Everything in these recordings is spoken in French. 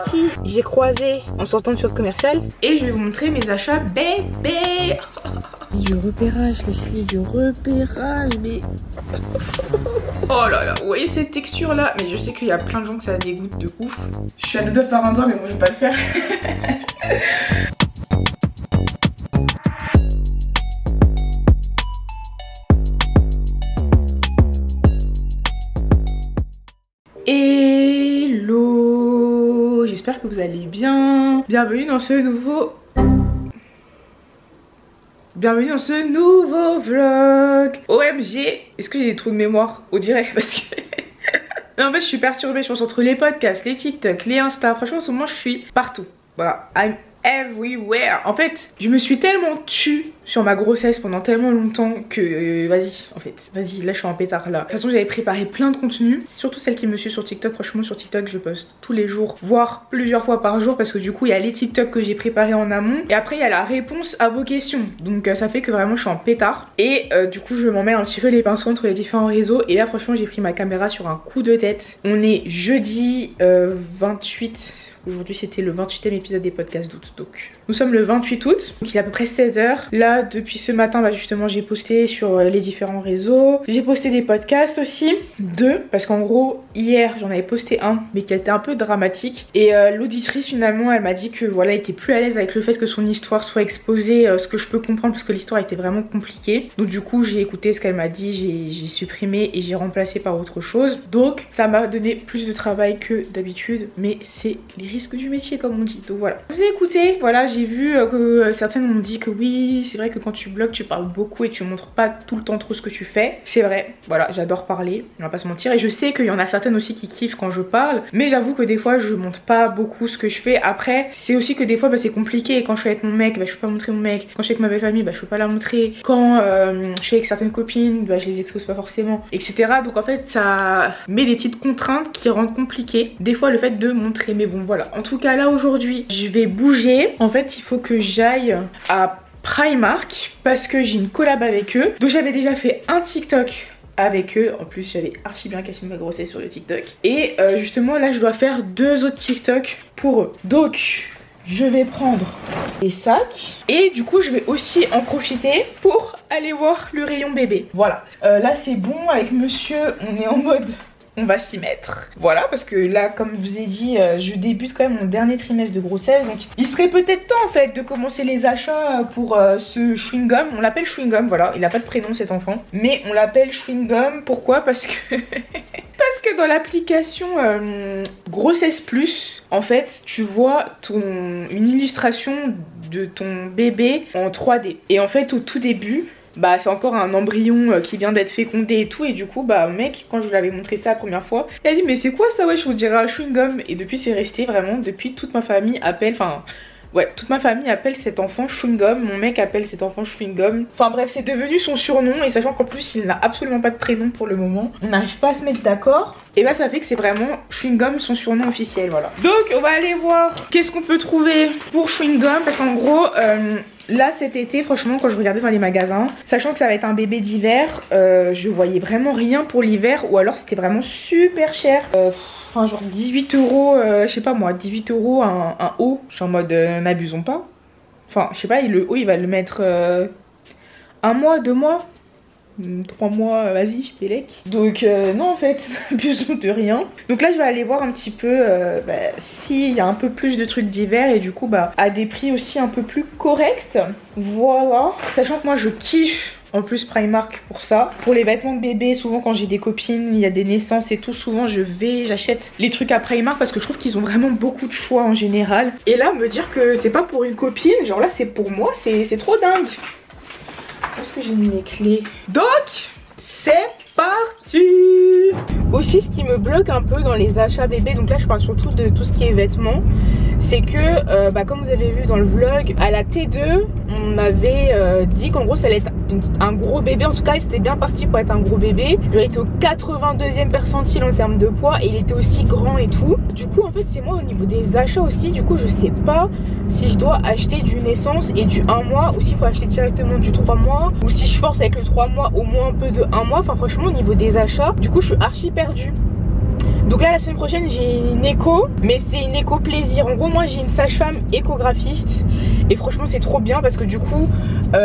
Qui j'ai croisé en sortant de centre commercial et je vais vous montrer mes achats bébé. Du repérage, Leslie, du repérage, mais oh là là, vous voyez cette texture là? Mais je sais qu'il y a plein de gens que ça dégoûte de ouf. Je suis à deux doigts de faire un doigt, mais moi je vais pas le faire. Hello, j'espère que vous allez bien. Bienvenue dans ce nouveau vlog. OMG, est-ce que j'ai des trous de mémoire? On dirait parce que non, en fait je suis perturbée, je pense entre les podcasts, les TikTok, les Insta. Franchement en ce moment je suis partout. Voilà, I'm everywhere. En fait je me suis tellement tue sur ma grossesse pendant tellement longtemps que vas-y, là je suis en pétard là. De toute façon j'avais préparé plein de contenus, surtout celles qui me suivent sur TikTok. Franchement sur TikTok je poste tous les jours, voire plusieurs fois par jour, parce que du coup il y a les TikTok que j'ai préparés en amont et après il y a la réponse à vos questions. Donc ça fait que vraiment je suis en pétard et du coup je m'en mets un petit peu les pinceaux entre les différents réseaux. Et là franchement j'ai pris ma caméra sur un coup de tête. On est jeudi 28. Aujourd'hui c'était le 28e épisode des podcasts d'août, donc nous sommes le 28 août, donc il est à peu près 16h. Là depuis ce matin bah justement j'ai posté sur les différents réseaux. J'ai posté des podcasts aussi, deux, parce qu'en gros hier j'en avais posté un mais qui était un peu dramatique. Et l'auditrice finalement elle m'a dit que voilà elle était plus à l'aise avec le fait que son histoire soit exposée, ce que je peux comprendre parce que l'histoire était vraiment compliquée. Donc du coup j'ai écouté ce qu'elle m'a dit, j'ai supprimé et j'ai remplacé par autre chose. Donc ça m'a donné plus de travail que d'habitude, mais c'est les risques du métier comme on dit. Donc voilà, je vous ai écouté, voilà, j'ai vu que certaines m'ont dit que oui c'est vrai que quand tu blogs tu parles beaucoup et tu montres pas tout le temps trop ce que tu fais. C'est vrai, voilà, j'adore parler, on va pas se mentir, et je sais qu'il y en a certaines aussi qui kiffent quand je parle, mais j'avoue que des fois je montre pas beaucoup ce que je fais. Après c'est aussi que des fois bah, c'est compliqué, et quand je suis avec mon mec bah, je peux pas montrer mon mec, quand je suis avec ma belle famille bah, je peux pas la montrer, quand je suis avec certaines copines bah, je les expose pas forcément, etc. Donc en fait ça met des petites contraintes qui rendent compliqué des fois le fait de montrer. Mais bon voilà, en tout cas là aujourd'hui je vais bouger. En fait il faut que j'aille à Primark parce que j'ai une collab avec eux. Donc j'avais déjà fait un TikTok avec eux, en plus j'avais archi bien caché ma grossesse sur le TikTok. Et justement là je dois faire deux autres TikTok pour eux. Donc je vais prendre des sacs et du coup je vais aussi en profiter pour aller voir le rayon bébé. Voilà, là c'est bon avec monsieur, on est en mode on va s'y mettre. Voilà, parce que là, comme je vous ai dit, je débute quand même mon dernier trimestre de grossesse. Donc il serait peut-être temps en fait de commencer les achats pour ce chewing-gum. On l'appelle chewing-gum, voilà. Il n'a pas de prénom cet enfant, mais on l'appelle chewing-gum. Pourquoi? Parce que parce que dans l'application Grossesse Plus, en fait, tu vois une illustration de ton bébé en 3D. Et en fait, au tout début, bah c'est encore un embryon qui vient d'être fécondé et tout. Et du coup bah mec, quand je lui avais montré ça la première fois, il a dit mais c'est quoi ça, wesh, on dirait un chewing-gum. Et depuis c'est resté vraiment, depuis toute ma famille appelle, enfin ouais, toute ma famille appelle cet enfant chewing-gum, mon mec appelle cet enfant chewing-gum. Enfin bref, c'est devenu son surnom, et sachant qu'en plus il n'a absolument pas de prénom pour le moment, on n'arrive pas à se mettre d'accord. Et bah ça fait que c'est vraiment chewing-gum son surnom officiel, voilà. Donc on va aller voir qu'est-ce qu'on peut trouver pour chewing-gum, parce qu'en gros là cet été franchement quand je regardais dans les magasins, sachant que ça va être un bébé d'hiver, je voyais vraiment rien pour l'hiver, ou alors c'était vraiment super cher. Enfin genre 18 euros, je sais pas moi, 18 euros un haut. Je suis en mode n'abusons pas. Enfin je sais pas, le haut il va le mettre un mois, 2 mois, 3 mois, vas-y je pélec. Donc non en fait, abusons de rien. Donc là je vais aller voir un petit peu s'il y a un peu plus de trucs d'hiver, et du coup bah à des prix aussi un peu plus corrects. Voilà, sachant que moi je kiffe en plus Primark pour ça. Pour les vêtements de bébé, souvent quand j'ai des copines, il y a des naissances et tout, souvent j'achète les trucs à Primark parce que je trouve qu'ils ont vraiment beaucoup de choix en général. Et là me dire que c'est pas pour une copine, genre là c'est pour moi, c'est trop dingue. Où est-ce que j'ai mis mes clés? Donc c'est parti. Aussi ce qui me bloque un peu dans les achats bébés, donc là je parle surtout de tout ce qui est vêtements, c'est que comme vous avez vu dans le vlog, à la T2 on avait dit qu'en gros ça allait être un gros bébé. En tout cas c'était bien parti pour être un gros bébé. Il était au 82e percentile en termes de poids, et il était aussi grand et tout. Du coup en fait c'est moi au niveau des achats aussi, du coup je sais pas si je dois acheter du naissance et du 1 mois, ou s'il faut acheter directement du 3 mois, ou si je force avec le 3 mois au moins un peu de 1 mois. Enfin franchement au niveau des achats, du coup je suis archi perdue. Donc là la semaine prochaine j'ai une écho, mais c'est une écho plaisir. En gros moi j'ai une sage-femme échographiste et franchement c'est trop bien parce que du coup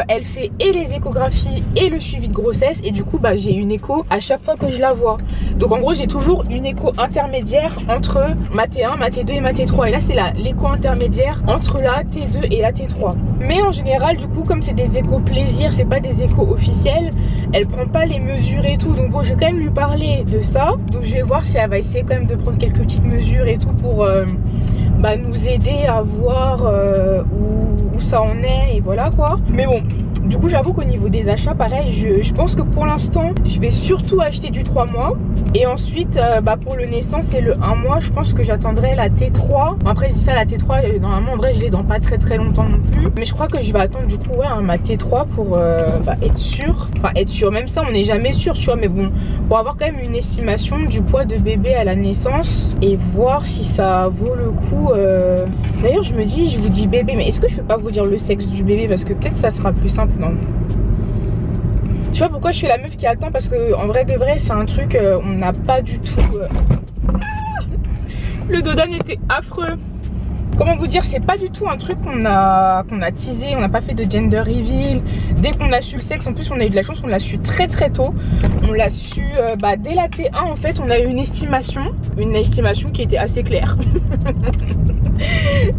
elle fait et les échographies et le suivi de grossesse et du coup bah j'ai une écho à chaque fois que je la vois. Donc en gros j'ai toujours une écho intermédiaire entre ma T1, ma T2 et ma T3 et là c'est l'écho intermédiaire entre la T2 et la T3. Mais en général du coup comme c'est des échos plaisir, c'est pas des échos officiels, elle prend pas les mesures et tout. Donc bon je vais quand même lui parler de ça. Donc je vais voir si elle va essayer quand même de prendre quelques petites mesures et tout pour bah, nous aider à voir où ça en est et voilà quoi. Mais bon du coup j'avoue qu'au niveau des achats pareil je pense que pour l'instant je vais surtout acheter du 3 mois et ensuite bah, pour le naissance et le 1 mois je pense que j'attendrai la T3. Après je dis ça la T3 normalement en vrai je l'ai dans pas très longtemps non plus, mais je crois que je vais attendre du coup ouais, ma T3 pour bah, être sûr, enfin être sûr, même ça on n'est jamais sûr tu vois, mais bon pour avoir quand même une estimation du poids de bébé à la naissance et voir si ça vaut le coup. D'ailleurs je me dis, je vous dis bébé mais est-ce que je peux pas vous dire le sexe du bébé parce que peut-être ça sera plus simple. Non. Tu vois pourquoi je fais la meuf qui attend, parce que en vrai de vrai c'est un truc on n'a pas du tout le dodan était affreux. Comment vous dire, c'est pas du tout un truc qu'on a teasé, on n'a pas fait de gender reveal. Dès qu'on a su le sexe, en plus on a eu de la chance, on l'a su très tôt. On l'a su bah, dès la T1 en fait, on a eu une estimation qui était assez claire.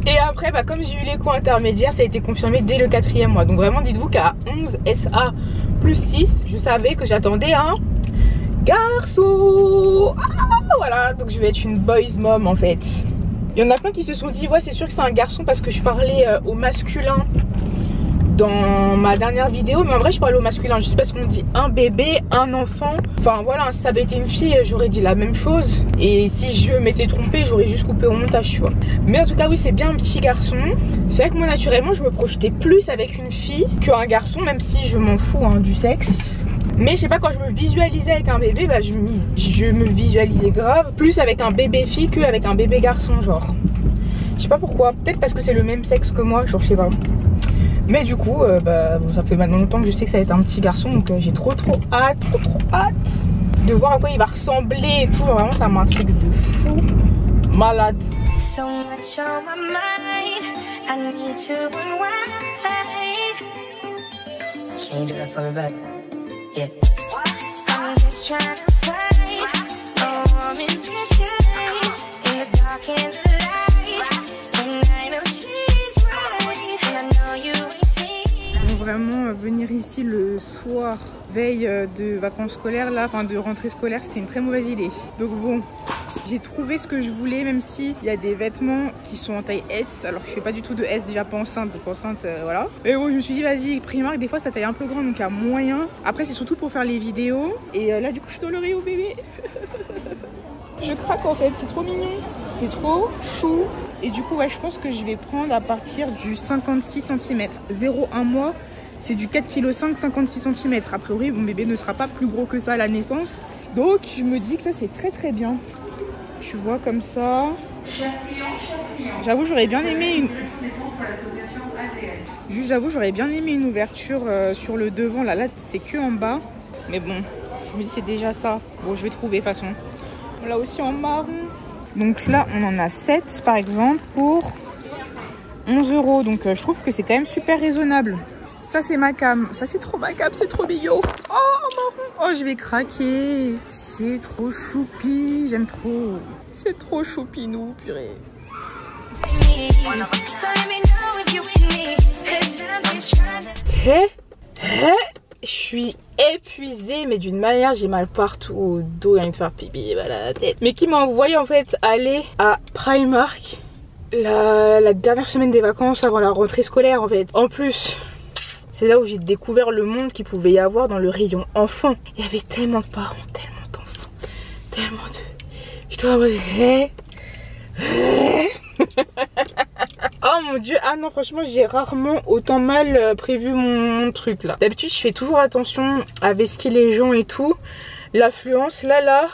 Et après bah, comme j'ai eu l'écho intermédiaire, ça a été confirmé dès le 4e mois. Donc vraiment dites-vous qu'à 11 SA plus 6, je savais que j'attendais un garçon. Voilà, donc je vais être une boys mom en fait. Il y en a plein qui se sont dit ouais c'est sûr que c'est un garçon parce que je parlais au masculin dans ma dernière vidéo, mais en vrai je parlais au masculin juste parce qu'on dit un bébé, un enfant. Enfin voilà, si ça avait été une fille j'aurais dit la même chose et si je m'étais trompée j'aurais juste coupé au montage tu vois. Mais en tout cas oui c'est bien un petit garçon. C'est vrai que moi naturellement je me projetais plus avec une fille qu'un garçon, même si je m'en fous hein, du sexe. Mais je sais pas, quand je me visualisais avec un bébé, bah je me visualisais grave plus avec un bébé fille qu'avec un bébé garçon genre. Je sais pas pourquoi, peut-être parce que c'est le même sexe que moi, genre je sais pas. Mais du coup, bah, bon, ça fait maintenant longtemps que je sais que ça va être un petit garçon, donc j'ai trop hâte de voir à quoi il va ressembler et tout. Genre, vraiment ça m'intrigue de fou, malade. So much on my mind, I need to unwind. Can you do that for me, baby? Yeah. I'm just trying to find a warm in the shades, in the dark and the light, and I know she's right, and I know you ain't seen. Vraiment venir ici le soir, veille de vacances scolaires là, enfin de rentrée scolaire, c'était une très mauvaise idée. Donc bon, j'ai trouvé ce que je voulais, même si il y a des vêtements qui sont en taille S, alors que je fais pas du tout de S, déjà pas enceinte, donc enceinte voilà. Mais bon je me suis dit vas-y Primark, des fois ça taille un peu grand donc il y a moyen. Après c'est surtout pour faire les vidéos et là du coup je suis dans le rayon bébé. Je craque en fait, c'est trop mignon, c'est trop chou. Et du coup ouais je pense que je vais prendre à partir du 56 cm, 0,1 mois. C'est du 4,5 kg, 56 cm. A priori, mon bébé ne sera pas plus gros que ça à la naissance. Donc, je me dis que ça, c'est très bien. Tu vois, comme ça. J'avoue, j'aurais bien aimé une ouverture sur le devant. Là, c'est que en bas. Mais bon, je me dis c'est déjà ça. Bon, je vais trouver de toute façon. On l'a aussi en marron. Donc là, on en a 7, par exemple, pour 11 €. Donc, je trouve que c'est quand même super raisonnable. Ça c'est ma cam, ça c'est trop ma cam, c'est trop mignon. Oh marron, oh je vais craquer. C'est trop choupi, j'aime trop. C'est trop choupinou, purée. Je suis épuisée, mais d'une manière, j'ai mal partout au dos, j'ai envie de faire pipi, voilà la tête. Mais qui m'a envoyé en fait aller à Primark la dernière semaine des vacances avant la rentrée scolaire en fait. En plus, c'est là où j'ai découvert le monde qu'il pouvait y avoir dans le rayon enfant. Il y avait tellement de parents, tellement d'enfants, tellement de... J'étais en mode... Oh mon dieu, ah non franchement j'ai rarement autant mal prévu mon truc là. D'habitude je fais toujours attention à vestir les gens et tout. L'affluence là,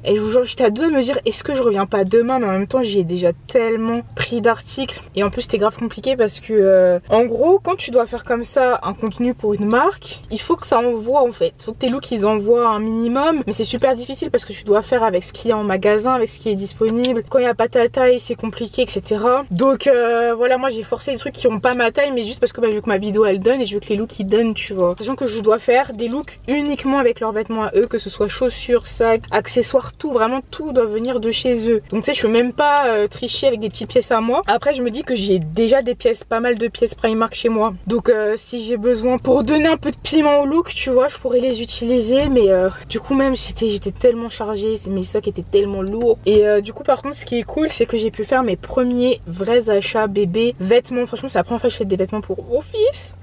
Et je vous jure, j'étais à deux de me dire est-ce que je reviens pas demain, mais en même temps j'ai déjà tellement pris d'articles. Et en plus c'était grave compliqué parce que en gros quand tu dois faire comme ça un contenu pour une marque, il faut que ça envoie en fait. Il faut que tes looks ils envoient un minimum. Mais c'est super difficile parce que tu dois faire avec ce qu'il y a en magasin, avec ce qui est disponible. Quand il n'y a pas ta taille c'est compliqué, etc. Donc voilà, moi j'ai forcé les trucs qui ont pas ma taille, mais juste parce que je veux que ma vidéo elle donne et je veux que les looks ils donnent, tu vois. Sachant que je dois faire des looks uniquement avec leurs vêtements à eux, que ce soit chaussures, sacs, accessoires, tout, vraiment tout doit venir de chez eux. Donc tu sais, je peux même pas tricher avec des petites pièces à moi. Après je me dis que j'ai déjà des pièces, pas mal de pièces Primark chez moi. Donc si j'ai besoin pour donner un peu de piment au look, tu vois, je pourrais les utiliser. Mais du coup même j'étais tellement chargée, mes sacs étaient tellement lourds. Et du coup par contre ce qui est cool c'est que j'ai pu faire mes premiers vrais achats bébé vêtements. Franchement c'est la première fois que je fais des vêtements pour mon fils.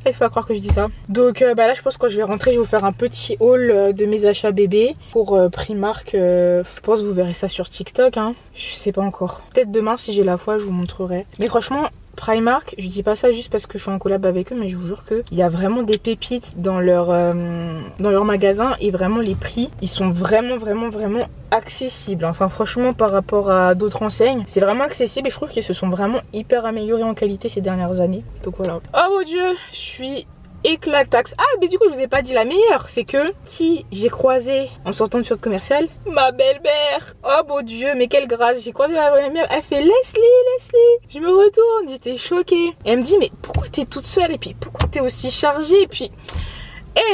Il faut pas croire que je dis ça. Donc là je pense que quand je vais rentrer je vais vous faire un petit haul de mes achats bébés pour Primark. Je pense que vous verrez ça sur TikTok hein. Je sais pas encore. Peut-être demain si j'ai la foi je vous montrerai. Mais franchement Primark, je dis pas ça juste parce que je suis en collab avec eux, mais je vous jure qu'il y a vraiment des pépites dans leur magasin. Et vraiment les prix ils sont vraiment accessibles. Enfin franchement par rapport à d'autres enseignes c'est vraiment accessible et je trouve qu'ils se sont vraiment hyper améliorés en qualité ces dernières années. Donc voilà. Oh mon dieu, je suis éclataxe. Ah mais du coup je vous ai pas dit la meilleure, c'est que qui j'ai croisé en sortant du centre commercial, ma belle-mère. Oh mon dieu, mais quelle grâce. J'ai croisé la belle-mère, elle fait Leslie. Je me retourne, j'étais choquée. Et elle me dit mais pourquoi t'es toute seule et puis pourquoi t'es aussi chargée. Et puis elle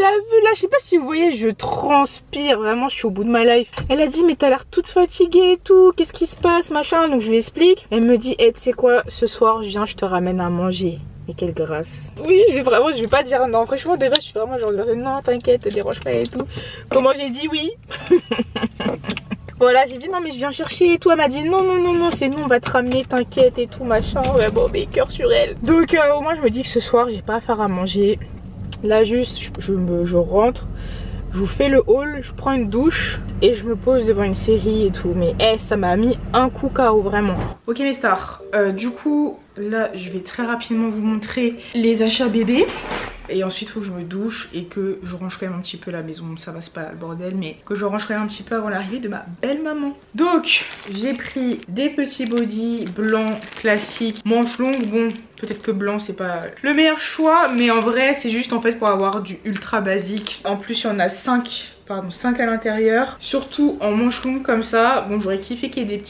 a vu là, je sais pas si vous voyez, je transpire, vraiment je suis au bout de ma life. Elle a dit mais t'as l'air toute fatiguée et tout, qu'est-ce qui se passe machin. Donc je lui explique. Elle me dit tu sais quoi, ce soir je viens, je te ramène à manger. Et quelle grâce. Oui, je vais pas dire non. Franchement, déjà, je suis vraiment genre non, t'inquiète, te dérange pas et tout. Comment j'ai dit oui. Voilà, j'ai dit non, mais je viens chercher et tout. Elle m'a dit non, c'est nous, on va te ramener, t'inquiète et tout, machin. Ouais, bon, mais cœur sur elle. Donc, au moins, je me dis que ce soir, j'ai pas à faire à manger. Là, juste, je rentre. Je vous fais le haul, je prends une douche et je me pose devant une série et tout. Mais ça m'a mis un coup KO vraiment. Ok mes stars, du coup là je vais très rapidement vous montrer les achats bébés. Et ensuite il faut que je me douche et que je range quand même un petit peu la maison. Ça va, c'est pas le bordel, mais que je range quand même un petit peu avant l'arrivée de ma belle maman. Donc j'ai pris des petits bodys blancs classiques, manches longues. Bon, peut-être que blanc c'est pas le meilleur choix, mais en vrai c'est juste en fait pour avoir du ultra basique. En plus il y en a 5 à l'intérieur, surtout en manches longues comme ça. Bon, j'aurais kiffé qu'il y ait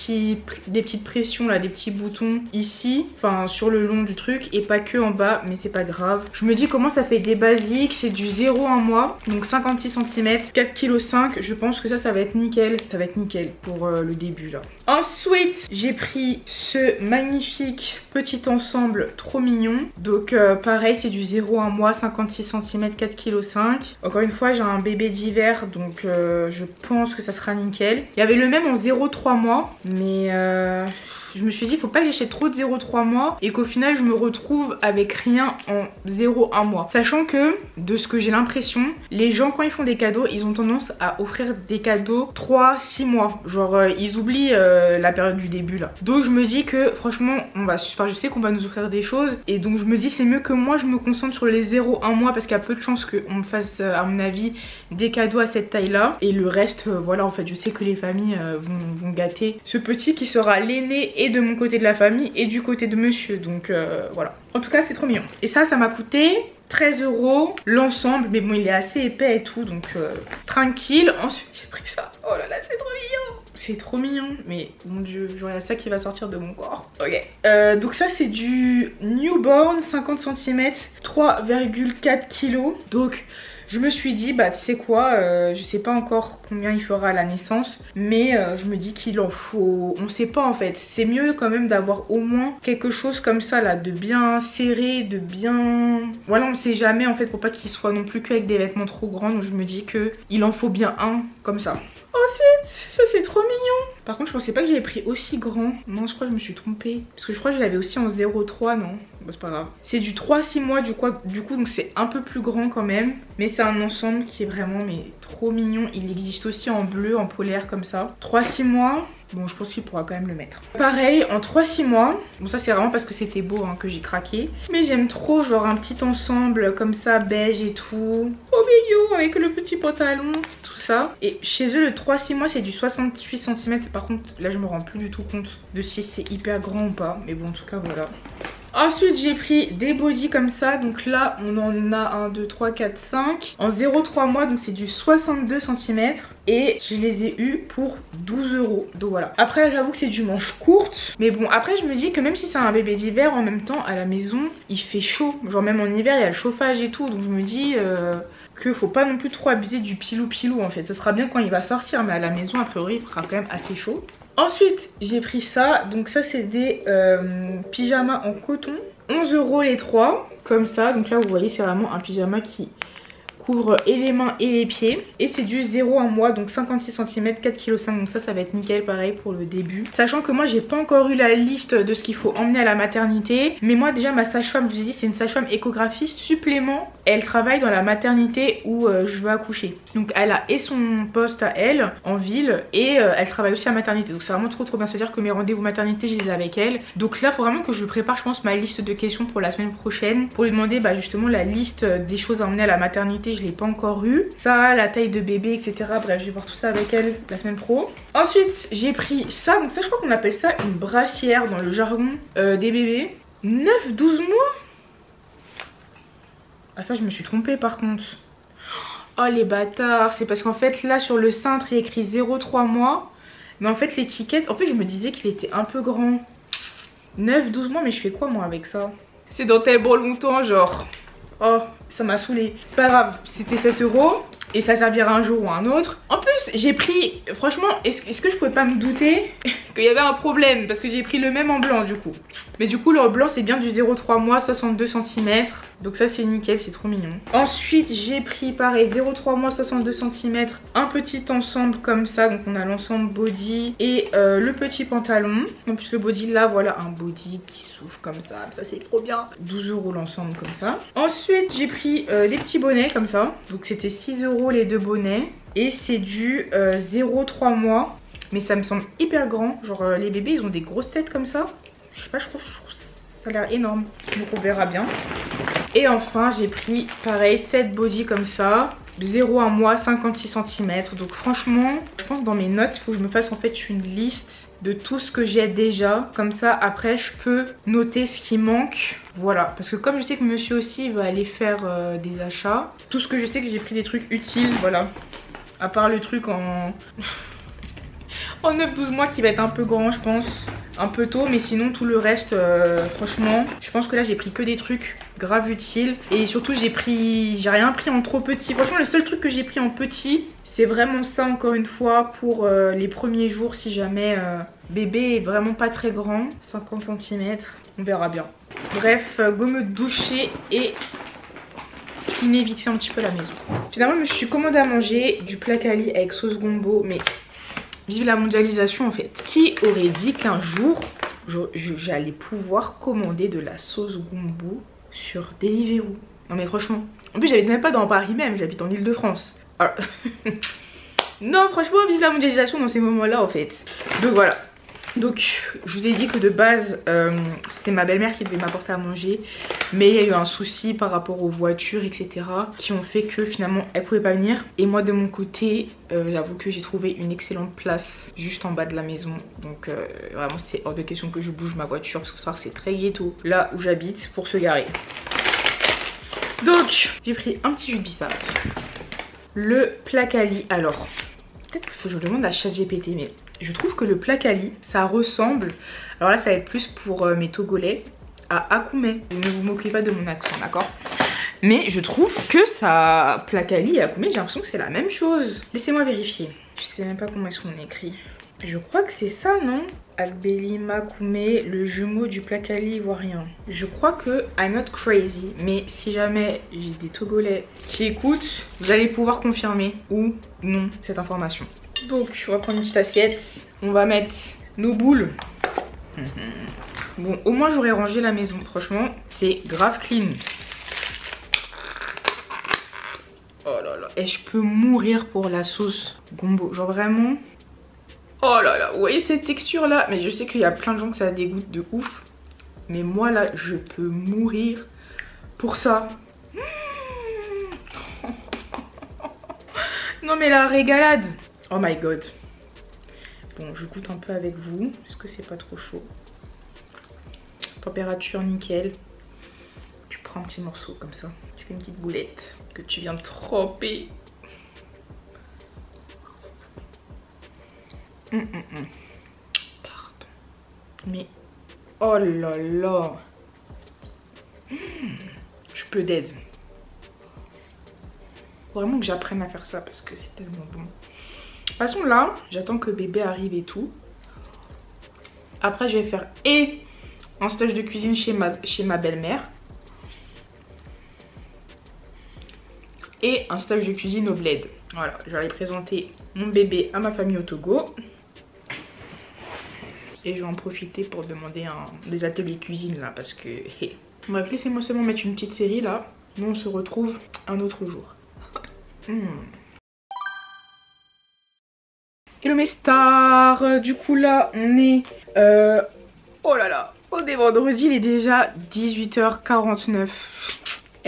des petites pressions là, des petits boutons ici, enfin sur le long du truc et pas que en bas, mais c'est pas grave. Je me dis comment ça fait des basiques, c'est du 0 à 1 mois, donc 56 cm, 4,5 kg. Je pense que ça va être nickel. Ça va être nickel pour le début là. Ensuite j'ai pris ce magnifique petit ensemble trop mignon. Donc pareil, c'est du 0 à 1 mois, 56 cm, 4,5 kg. Encore une fois j'ai un bébé d'hiver, donc je pense que ça sera nickel. Il y avait le même en 0,3 mois, mais je me suis dit faut pas que j'achète trop de 0,3 mois et qu'au final je me retrouve avec rien en 0,1 mois. Sachant que de ce que j'ai l'impression, les gens quand ils font des cadeaux, ils ont tendance à offrir des cadeaux 3-6 mois. Genre ils oublient la période du début là. Donc je me dis que franchement je sais qu'on va nous offrir des choses, et donc je me dis c'est mieux que moi je me concentre sur les 0,1 mois parce qu'il y a peu de chances qu'on me fasse à mon avis des cadeaux à cette taille là. Et le reste voilà, en fait je sais que les familles vont gâter ce petit qui sera l'aîné et de mon côté de la famille et du côté de monsieur. Donc voilà. En tout cas c'est trop mignon. Et ça m'a coûté 13 € l'ensemble, mais bon il est assez épais et tout, donc tranquille. Ensuite j'ai pris ça. Oh là là, c'est trop mignon. C'est trop mignon, mais mon dieu, genre il y a ça qui va sortir de mon corps. Ok. Donc ça c'est du newborn, 50 cm, 3,4 kg. Donc je me suis dit bah tu sais quoi, je sais pas encore combien il fera à la naissance, mais je me dis qu'il en faut, on sait pas en fait. C'est mieux quand même d'avoir au moins quelque chose comme ça là, de bien serré, de bien, voilà, on sait jamais en fait, pour pas qu'il soit non plus qu'avec des vêtements trop grands. Donc je me dis que il en faut bien un comme ça. Ensuite, ça c'est trop mignon. Par contre je pensais pas que j'avais pris aussi grand. Non, je crois que je me suis trompée, parce que je crois que je l'avais aussi en 0,3. Non, bah, c'est pas grave. C'est du 3-6 mois du coup, donc c'est un peu plus grand quand même. Mais c'est un ensemble qui est vraiment mais trop mignon. Il existe aussi en bleu, en polaire comme ça. 3-6 mois. Bon, je pense qu'il pourra quand même le mettre. Pareil, en 3-6 mois. Bon, ça c'est vraiment parce que c'était beau hein, que j'ai craqué. Mais j'aime trop genre un petit ensemble comme ça, beige et tout. Oh mignon, avec le petit pantalon, tout ça. Et chez eux, le 3-6 mois, c'est du 68 cm. Par contre, là, je me rends plus du tout compte de si c'est hyper grand ou pas. Mais bon, en tout cas, voilà. Ensuite, j'ai pris des bodys comme ça. Donc là, on en a 1, 2, 3, 4, 5. En 0,3 mois, donc c'est du 62 cm. Et je les ai eus pour 12 €. Donc voilà. Après, j'avoue que c'est du manche courte. Mais bon, après, je me dis que même si c'est un bébé d'hiver, en même temps, à la maison, il fait chaud. Genre même en hiver, il y a le chauffage et tout. Donc je me dis que faut pas non plus trop abuser du pilou-pilou en fait. Ça sera bien quand il va sortir. Mais à la maison, a priori, il fera quand même assez chaud. Ensuite, j'ai pris ça. Donc ça, c'est des pyjamas en coton. 11 € les 3. Comme ça. Donc là, vous voyez, c'est vraiment un pyjama qui couvre et les mains et les pieds. Et c'est du 0,1 mois, donc 56 cm, 4,5 kg. Donc ça va être nickel pareil pour le début. Sachant que moi j'ai pas encore eu la liste de ce qu'il faut emmener à la maternité. Mais moi déjà ma sage-femme, je vous ai dit, c'est une sage-femme échographiste supplément. Elle travaille dans la maternité où je veux accoucher. Donc elle a et son poste à elle en ville et elle travaille aussi à la maternité. Donc c'est vraiment trop bien. C'est-à-dire que mes rendez-vous maternité, je les ai avec elle. Donc là, il faut vraiment que je lui prépare, je pense, ma liste de questions pour la semaine prochaine. Pour lui demander justement la liste des choses à emmener à la maternité. Je l'ai pas encore eu. Ça, la taille de bébé, etc. Bref, je vais voir tout ça avec elle la semaine pro. Ensuite, j'ai pris ça. Donc ça, je crois qu'on appelle ça une brassière dans le jargon des bébés. 9-12 mois. Ah ça, je me suis trompée par contre. Oh les bâtards. C'est parce qu'en fait, là, sur le cintre, il y a écrit 0,3 mois. Mais en fait, l'étiquette... En fait, je me disais qu'il était un peu grand. 9-12 mois, mais je fais quoi moi avec ça? C'est dans tellement longtemps, genre... Oh, ça m'a saoulée. C'est pas grave, c'était 7 € et ça servira un jour ou un autre. En plus, j'ai pris, franchement, est-ce que je pouvais pas me douter qu'il y avait un problème? Parce que j'ai pris le même en blanc du coup. Mais du coup, le blanc, c'est bien du 0,3 mois, 62 cm. Donc ça, c'est nickel, c'est trop mignon. Ensuite, j'ai pris pareil, 0,3 mois, 62 cm. Un petit ensemble comme ça. Donc on a l'ensemble body et le petit pantalon. En plus, le body là, voilà, un body qui s'ouvre comme ça. Ça, c'est trop bien. 12 € l'ensemble comme ça. Ensuite, j'ai pris des petits bonnets comme ça. Donc c'était 6 € les deux bonnets. Et c'est du 0,3 mois. Mais ça me semble hyper grand. Genre les bébés, ils ont des grosses têtes comme ça. Je sais pas, je trouve ça a l'air énorme. Donc on verra bien. Et enfin, j'ai pris pareil 7 body comme ça. 0,1 mois, 56 cm. Donc franchement, je pense que dans mes notes, il faut que je me fasse en fait une liste de tout ce que j'ai déjà. Comme ça, après, je peux noter ce qui manque. Voilà, parce que comme je sais que monsieur aussi va aller faire des achats, tout ce que je sais que j'ai pris des trucs utiles, voilà. À part le truc en 9-12 mois qui va être un peu grand, je pense. Un peu tôt, mais sinon tout le reste, franchement, je pense que là j'ai pris que des trucs grave utiles. Et surtout j'ai rien pris en trop petit. Franchement, le seul truc que j'ai pris en petit, c'est vraiment ça encore une fois pour les premiers jours si jamais bébé est vraiment pas très grand, 50 cm, on verra bien. Bref, go me doucher et cleaner vite fait un petit peu la maison. Finalement, je me suis commandé à manger du placali avec sauce gombo, mais vive la mondialisation en fait. Qui aurait dit qu'un jour j'allais pouvoir commander de la sauce gombo sur Deliveroo? Non mais franchement, en plus j'habite même pas dans Paris même, j'habite en Ile-de-France. Alors... non franchement, vive la mondialisation dans ces moments là en fait. Donc voilà. Donc je vous ai dit que de base c'était ma belle-mère qui devait m'apporter à manger. Mais il y a eu un souci par rapport aux voitures etc. qui ont fait que finalement elle pouvait pas venir. Et moi de mon côté j'avoue que j'ai trouvé une excellente place juste en bas de la maison. Donc vraiment c'est hors de question que je bouge ma voiture. Parce que ça c'est très ghetto là où j'habite pour se garer. Donc j'ai pris un petit jus de bissap. Le placali, alors peut-être qu'il faut que je demande à ChatGPT, mais je trouve que le placali ça ressemble, alors là ça va être plus pour mes Togolais, à Akoumé. Ne vous moquez pas de mon accent, d'accord? Mais je trouve que ça, placali et Akoumé, j'ai l'impression que c'est la même chose. Laissez-moi vérifier. Je sais même pas comment est-ce qu'on écrit. Je crois que c'est ça, non? Agbeli Makoumé, le jumeau du placali ivoirien. Je crois que I'm not crazy, mais si jamais j'ai des Togolais qui écoutent, vous allez pouvoir confirmer ou non cette information. Donc on va prendre une petite assiette, on va mettre nos boules. Bon, au moins j'aurais rangé la maison, franchement c'est grave clean. Oh là là, et je peux mourir pour la sauce gombo, genre vraiment. Oh là là, vous voyez cette texture là? Mais je sais qu'il y a plein de gens que ça dégoûte de ouf. Mais moi là, je peux mourir pour ça. Non mais la régalade. Oh my god. Bon, je goûte un peu avec vous. Est-ce que c'est pas trop chaud? Température nickel. Tu prends un petit morceau comme ça. Tu fais une petite boulette que tu viens de tremper. Pardon. Mais oh là là. Je peux d'aide. Vraiment que j'apprenne à faire ça parce que c'est tellement bon. De toute façon là, j'attends que bébé arrive et tout. Après je vais faire un stage de cuisine chez ma belle-mère. Et un stage de cuisine au bled. Voilà, je vais aller présenter mon bébé à ma famille au Togo. Et je vais en profiter pour demander des ateliers cuisine là parce que... Hey. Bref, laissez-moi seulement mettre une petite série là. Nous on se retrouve un autre jour. Hello mes stars. Du coup là on est... oh là là, on est vendredi, il est déjà 18h49.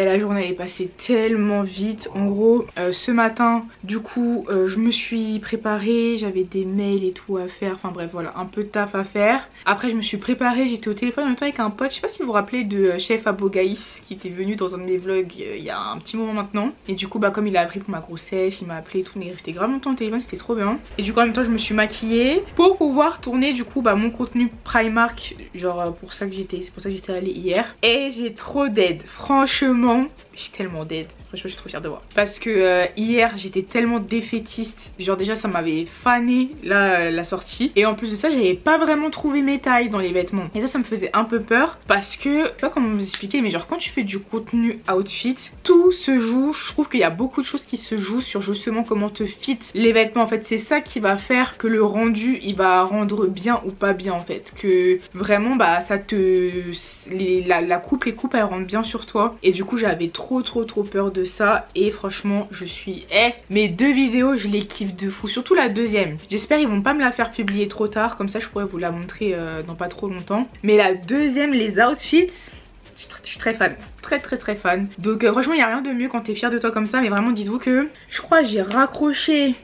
Et la journée elle est passée tellement vite. En gros, ce matin, du coup, je me suis préparée. J'avais des mails et tout à faire. Enfin bref, voilà, un peu de taf à faire. Après, je me suis préparée. J'étais au téléphone en même temps avec un pote. Je sais pas si vous vous rappelez de Chef Abogaïs qui était venu dans un de mes vlogs il y a un petit moment maintenant. Et du coup, bah comme il a appris pour ma grossesse, il m'a appelé et tout. On est resté grave longtemps au téléphone, c'était trop bien. Et du coup, en même temps, je me suis maquillée pour pouvoir tourner du coup bah, mon contenu Primark. Genre, c'est pour ça que j'étais allée hier. Et j'ai trop d'aide, franchement. Je suis tellement dead. Franchement, je suis trop fière de moi. Parce que hier, j'étais tellement défaitiste. Genre, déjà, ça m'avait fané la sortie. Et en plus de ça, j'avais pas vraiment trouvé mes tailles dans les vêtements. Et ça me faisait un peu peur. Parce que, je sais pas comment vous expliquer, mais genre, quand tu fais du contenu outfit, tout se joue. Je trouve qu'il y a beaucoup de choses qui se jouent sur justement comment te fit les vêtements. En fait, c'est ça qui va faire que le rendu, il va rendre bien ou pas bien, en fait. Que vraiment, bah, ça te... La coupe, les coupes, elles rentrent bien sur toi. Et du coup, j'avais trop peur de ça. Et franchement, je suis... mes 2 vidéos, je les kiffe de fou. Surtout la deuxième. J'espère ils vont pas me la faire publier trop tard. Comme ça, je pourrais vous la montrer dans pas trop longtemps. Mais la deuxième, les outfits... Je suis très fan, très fan. Donc franchement il n'y a rien de mieux quand t'es fière de toi comme ça. Mais vraiment dites-vous que je crois que j'ai raccroché.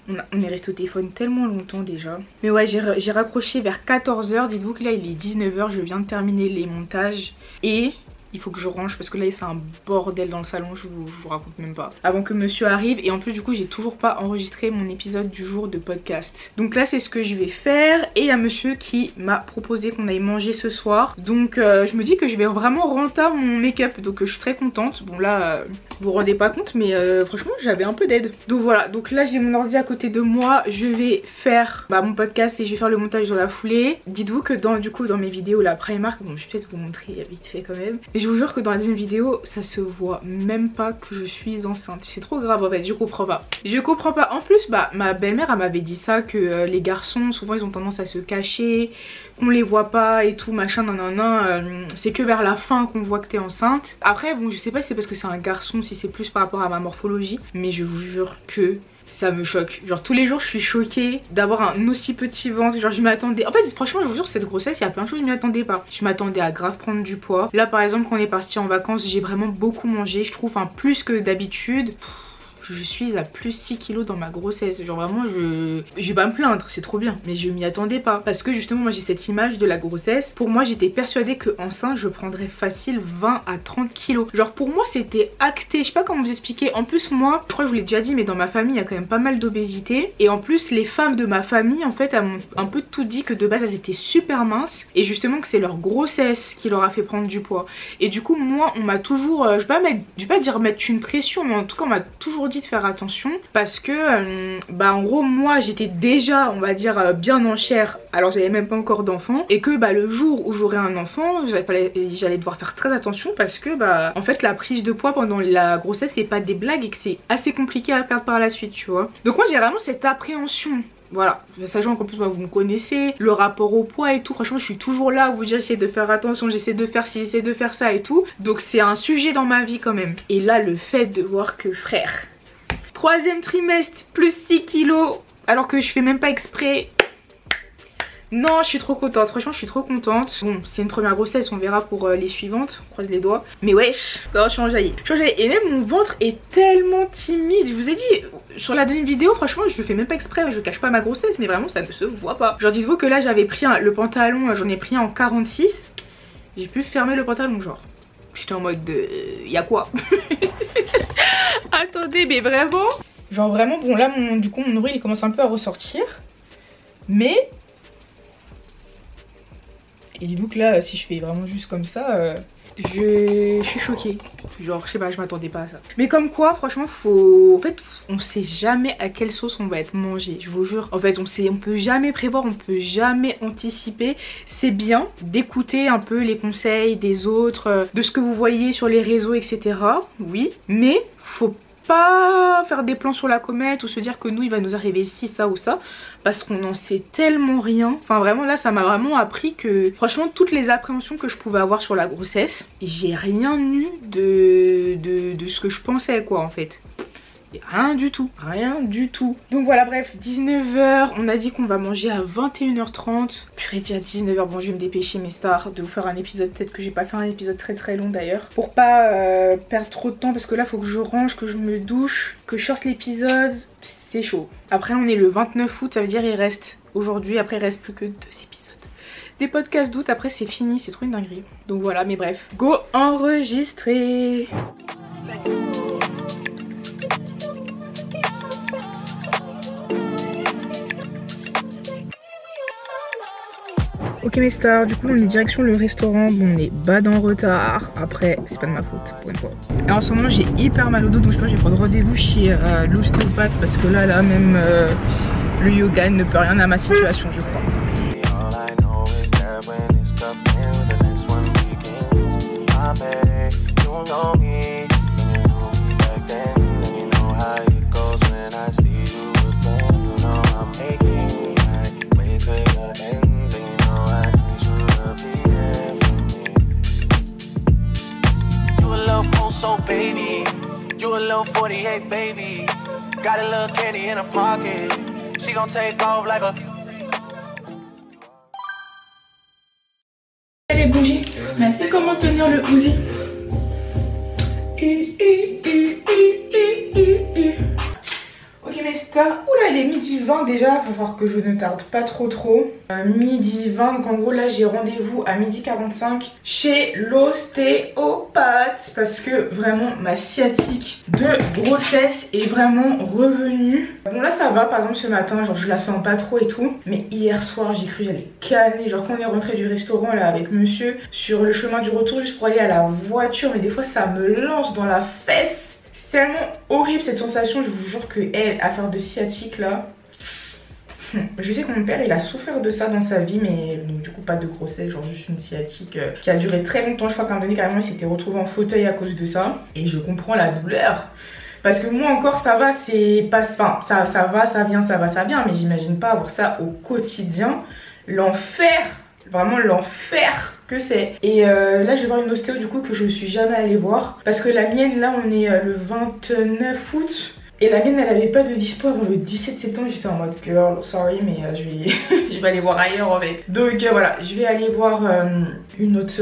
On est resté au téléphone tellement longtemps déjà. Mais ouais, j'ai raccroché vers 14h. Dites-vous que là il est 19h, je viens de terminer les montages. Et il faut que je range parce que là c'est un bordel dans le salon, je vous raconte même pas. Avant que monsieur arrive, et en plus du coup j'ai toujours pas enregistré mon épisode du jour de podcast. Donc là c'est ce que je vais faire. Et il y a monsieur qui m'a proposé qu'on aille manger ce soir. Donc je me dis que je vais vraiment renta mon make-up. Donc je suis très contente. Bon là vous vous rendez pas compte, mais franchement j'avais un peu d'aide. Donc voilà, donc là j'ai mon ordi à côté de moi. Je vais faire mon podcast et je vais faire le montage dans la foulée. Dites-vous que dans mes vidéos la Primark, bon je vais peut-être vous montrer vite fait quand même. Mais je vous jure que dans la deuxième vidéo ça se voit même pas que je suis enceinte. C'est trop grave en fait, je comprends pas. Je comprends pas. En plus ma belle-mère elle m'avait dit ça, que les garçons souvent ils ont tendance à se cacher, qu'on les voit pas et tout machin c'est que vers la fin qu'on voit que t'es enceinte. Après bon je sais pas si c'est parce que c'est un garçon, si c'est plus par rapport à ma morphologie, mais je vous jure que ça me choque. Genre tous les jours je suis choquée d'avoir un aussi petit ventre. Genre je m'attendais... En fait franchement je vous jure cette grossesse il y a plein de choses je m'y attendais pas. Je m'attendais à grave prendre du poids. Là par exemple quand on est parti en vacances j'ai vraiment beaucoup mangé. Je trouve plus que d'habitude. Je suis à plus 6 kilos dans ma grossesse. Genre vraiment je vais pas me plaindre, c'est trop bien. Mais je m'y attendais pas. Parce que justement moi j'ai cette image de la grossesse. Pour moi j'étais persuadée que enceinte je prendrais facile 20 à 30 kilos. Genre pour moi c'était acté. Je sais pas comment vous expliquer. En plus moi, je crois que je vous l'ai déjà dit, mais dans ma famille il y a quand même pas mal d'obésité. Et en plus les femmes de ma famille en fait elles m'ont un peu tout dit, que de base elles étaient super minces. Et justement que c'est leur grossesse qui leur a fait prendre du poids. Et du coup moi on m'a toujours, je vais pas dire mettre une pression, mais en tout cas on m'a toujours dit de faire attention. Parce que en gros moi j'étais déjà on va dire bien en chair, alors j'avais même pas encore d'enfant. Et que le jour où j'aurai un enfant j'allais devoir faire très attention. Parce que en fait la prise de poids pendant la grossesse c'est pas des blagues et que c'est assez compliqué à perdre par la suite, tu vois. Donc moi j'ai vraiment cette appréhension. Voilà, sachant qu'en plus vous me connaissez, le rapport au poids et tout, franchement je suis toujours là à vous dire j'essaie de faire attention, j'essaie de faire ci, j'essaie de faire ça et tout. Donc c'est un sujet dans ma vie quand même. Et là le fait de voir que frère, 3e trimestre plus 6 kilos, alors que je fais même pas exprès. Non, je suis trop contente, franchement je suis trop contente. Bon, c'est une première grossesse, on verra pour les suivantes, on croise les doigts. Mais wesh, non, je suis enjaillée. Et même mon ventre est tellement timide. Je vous ai dit, sur la deuxième vidéo, franchement je le fais même pas exprès, je cache pas ma grossesse, mais vraiment ça ne se voit pas. Genre dites-vous que là j'avais pris le pantalon, j'en ai pris en 46. J'ai pu fermer le pantalon genre. J'étais en mode y'a quoi? Attendez, mais vraiment. Genre vraiment, bon là du coup mon nombril il commence un peu à ressortir. Mais... Et dis donc là, si je fais vraiment juste comme ça, je suis choquée. Genre, je sais pas, je m'attendais pas à ça. Mais comme quoi, franchement, en fait, on sait jamais à quelle sauce on va être mangé. Je vous jure. En fait, on peut jamais prévoir, on peut jamais anticiper. C'est bien d'écouter un peu les conseils des autres, de ce que vous voyez sur les réseaux, etc. Oui, mais faut pas faire des plans sur la comète ou se dire que nous il va nous arriver ci, ça ou ça, parce qu'on n'en sait tellement rien. Enfin vraiment là ça m'a vraiment appris que franchement toutes les appréhensions que je pouvais avoir sur la grossesse, j'ai rien eu de ce que je pensais quoi en fait. Rien du tout, rien du tout. Donc voilà, bref, 19 h, on a dit qu'on va manger à 21 h 30. Purée, déjà 19 h, bon je vais me dépêcher mes stars de vous faire un épisode, peut-être que j'ai pas fait un épisode très long d'ailleurs, pour pas perdre trop de temps, parce que là faut que je range, que je me douche, que je sorte l'épisode, c'est chaud. Après on est le 29 août, ça veut dire il reste aujourd'hui, après il reste plus que 2 épisodes. Des podcasts d'août, après c'est fini, c'est trop une dinguerie. Donc voilà, mais bref, go enregistrer. Ok mes stars, du coup on est direction le restaurant, bon on est bad en retard, après c'est pas de ma faute pour une fois. Et en ce moment j'ai hyper mal au dos, donc je pense que je vais prendre rendez-vous chez l'ostéopathe parce que là même le yoga ne peut rien à ma situation je crois. So baby, you a little 48 baby, got a little candy in her pocket, she gon' take off like a... Les bougies, mais c'est comment tenir le Uzi. Ok mes stars, oula il est midi 20 déjà, il va falloir que je ne tarde pas trop. Midi 20, donc en gros là j'ai rendez-vous à midi 45 chez l'ostéopathe parce que vraiment ma sciatique de grossesse est vraiment revenue. Bon là ça va, par exemple ce matin genre je la sens pas trop et tout, mais hier soir j'ai cru j'allais canner, genre quand on est rentré du restaurant là avec monsieur sur le chemin du retour juste pour aller à la voiture, mais des fois ça me lance dans la fesse. C'est tellement horrible cette sensation, je vous jure que elle, affaire de sciatique là. Je sais que mon père il a souffert de ça dans sa vie, mais donc, du coup pas de grossesse, genre juste une sciatique qui a duré très longtemps. Je crois qu'à un moment donné carrément il s'était retrouvé en fauteuil à cause de ça. Et je comprends la douleur. Parce que moi encore ça va, c'est pas. Enfin ça va, ça vient, mais j'imagine pas avoir ça au quotidien. L'enfer, vraiment l'enfer que c'est. Et là je vais voir une ostéo du coup que je suis jamais allée voir. Parce que la mienne là on est le 29 août. Et la mienne elle avait pas de dispo avant le 17 septembre, j'étais en mode girl, sorry mais je vais je vais aller voir ailleurs en fait. Donc voilà, je vais aller voir une autre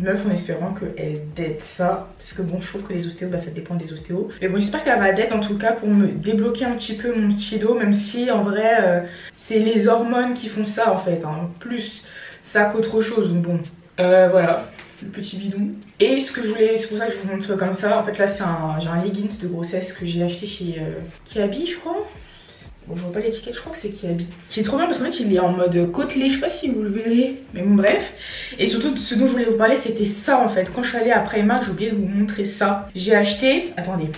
meuf en espérant qu'elle dette ça. Parce que bon je trouve que les ostéos, bah ça dépend des ostéos. Mais bon j'espère qu'elle va dette en tout cas pour me débloquer un petit peu mon petit dos. Même si en vrai c'est les hormones qui font ça en fait, hein. Plus ça qu'autre chose, donc bon voilà. Le petit bidon. Et ce que je voulais, c'est pour ça que je vous montre comme ça. En fait là c'est j'ai un leggings de grossesse que j'ai acheté chez Kiabi je crois. Bon je vois pas l'étiquette, je crois que c'est Kiabi. Qui est trop bien parce qu'en fait il est en mode côtelé, je sais pas si vous le verrez. Mais bon bref. Et surtout ce dont je voulais vous parler c'était ça en fait. Quand je suis allée à Primark, j'ai oublié de vous montrer ça. J'ai acheté, attendez.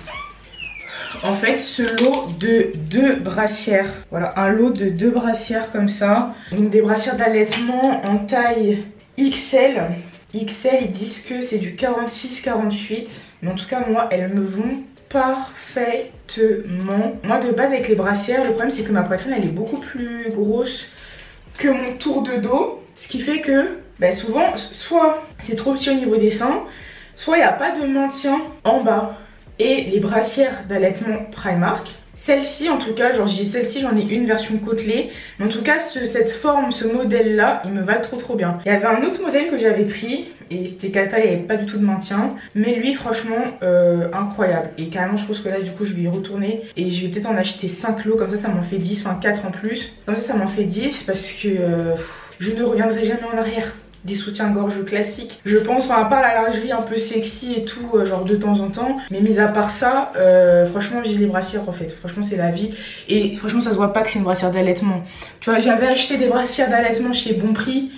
En fait ce lot de 2 brassières. Voilà un lot de 2 brassières comme ça. Donc des brassières d'allaitement en taille XL. XL ils disent que c'est du 46-48, mais en tout cas moi elles me vont parfaitement. Moi de base avec les brassières, le problème c'est que ma poitrine elle est beaucoup plus grosse que mon tour de dos, ce qui fait que bah, souvent soit c'est trop petit au niveau des seins, soit il n'y a pas de maintien en bas. Et les brassières d'allaitement Primark, Celle-ci en tout cas, genre j'ai celle-ci, j'en ai une version côtelée. Mais en tout cas cette forme, ce modèle là, il me va trop bien. Il y avait un autre modèle que j'avais pris et c'était cata, il n'y avait pas du tout de maintien. Mais lui franchement incroyable. Et carrément je pense que là du coup je vais y retourner. Et je vais peut-être en acheter 5 lots, comme ça m'en fait 10, enfin 4 en plus. Comme ça m'en fait 10 parce que je ne reviendrai jamais en arrière. Des soutiens-gorge classiques, je pense, enfin à part la lingerie un peu sexy et tout, genre de temps en temps, mais mis à part ça, franchement j'ai les brassières en fait, franchement c'est la vie, et franchement ça se voit pas que c'est une brassière d'allaitement. Tu vois, j'avais acheté des brassières d'allaitement chez Bonprix,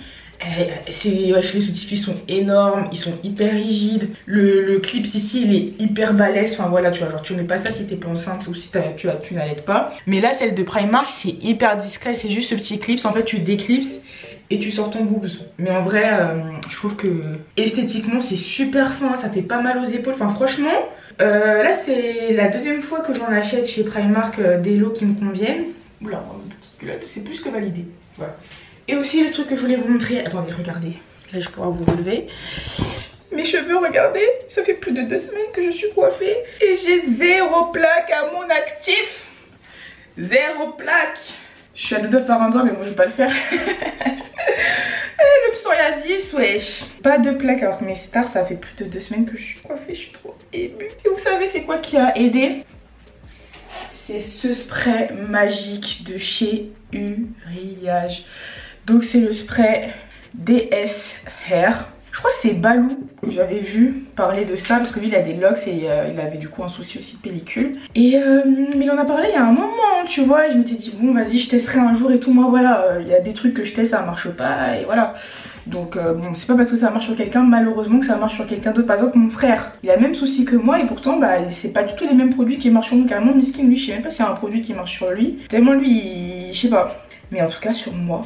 les soutifs sont énormes, ils sont hyper rigides, le clips ici il est hyper balèze, enfin voilà, tu vois, genre tu mets pas ça si t'es pas enceinte ou si tu n'allaites pas, mais là celle de Primark c'est hyper discret, c'est juste ce petit clips, en fait tu déclipses et tu sors ton boobs. Mais en vrai, je trouve que esthétiquement c'est super fin, ça fait pas mal aux épaules. Enfin franchement, là c'est la deuxième fois que j'en achète chez Primark des lots qui me conviennent. Oula, une petite culotte, c'est plus que validé. Voilà. Et aussi le truc que je voulais vous montrer, attendez, regardez, là je pourrais vous relever. Mes cheveux, regardez, ça fait plus de 2 semaines que je suis coiffée et j'ai 0 plaque à mon actif. 0 plaque. Je suis à deux doigts de faire un doigt mais moi je vais pas le faire. Le psoriasis, wesh. Pas de plaque alors que mes stars ça fait plus de 2 semaines que je suis coiffée, je suis trop émue. Et vous savez c'est quoi qui a aidé? C'est ce spray magique de chez Uriage. Donc c'est le spray DS Hair. Je crois que c'est Balou que j'avais vu parler de ça parce que lui il a des locks et il avait du coup un souci aussi de pellicule. Et mais il en a parlé il y a un moment, tu vois, et je m'étais dit bon vas-y je testerai un jour et tout. Moi voilà, il y a des trucs que je teste, ça marche pas et voilà. Donc bon c'est pas parce que ça marche sur quelqu'un malheureusement que ça marche sur quelqu'un d'autre. Par exemple mon frère, il a le même souci que moi et pourtant bah c'est pas du tout les mêmes produits qui marchent sur nous. Carrément Miskin lui je sais même pas s'il y a un produit qui marche sur lui. Tellement lui je sais pas. Mais en tout cas sur moi,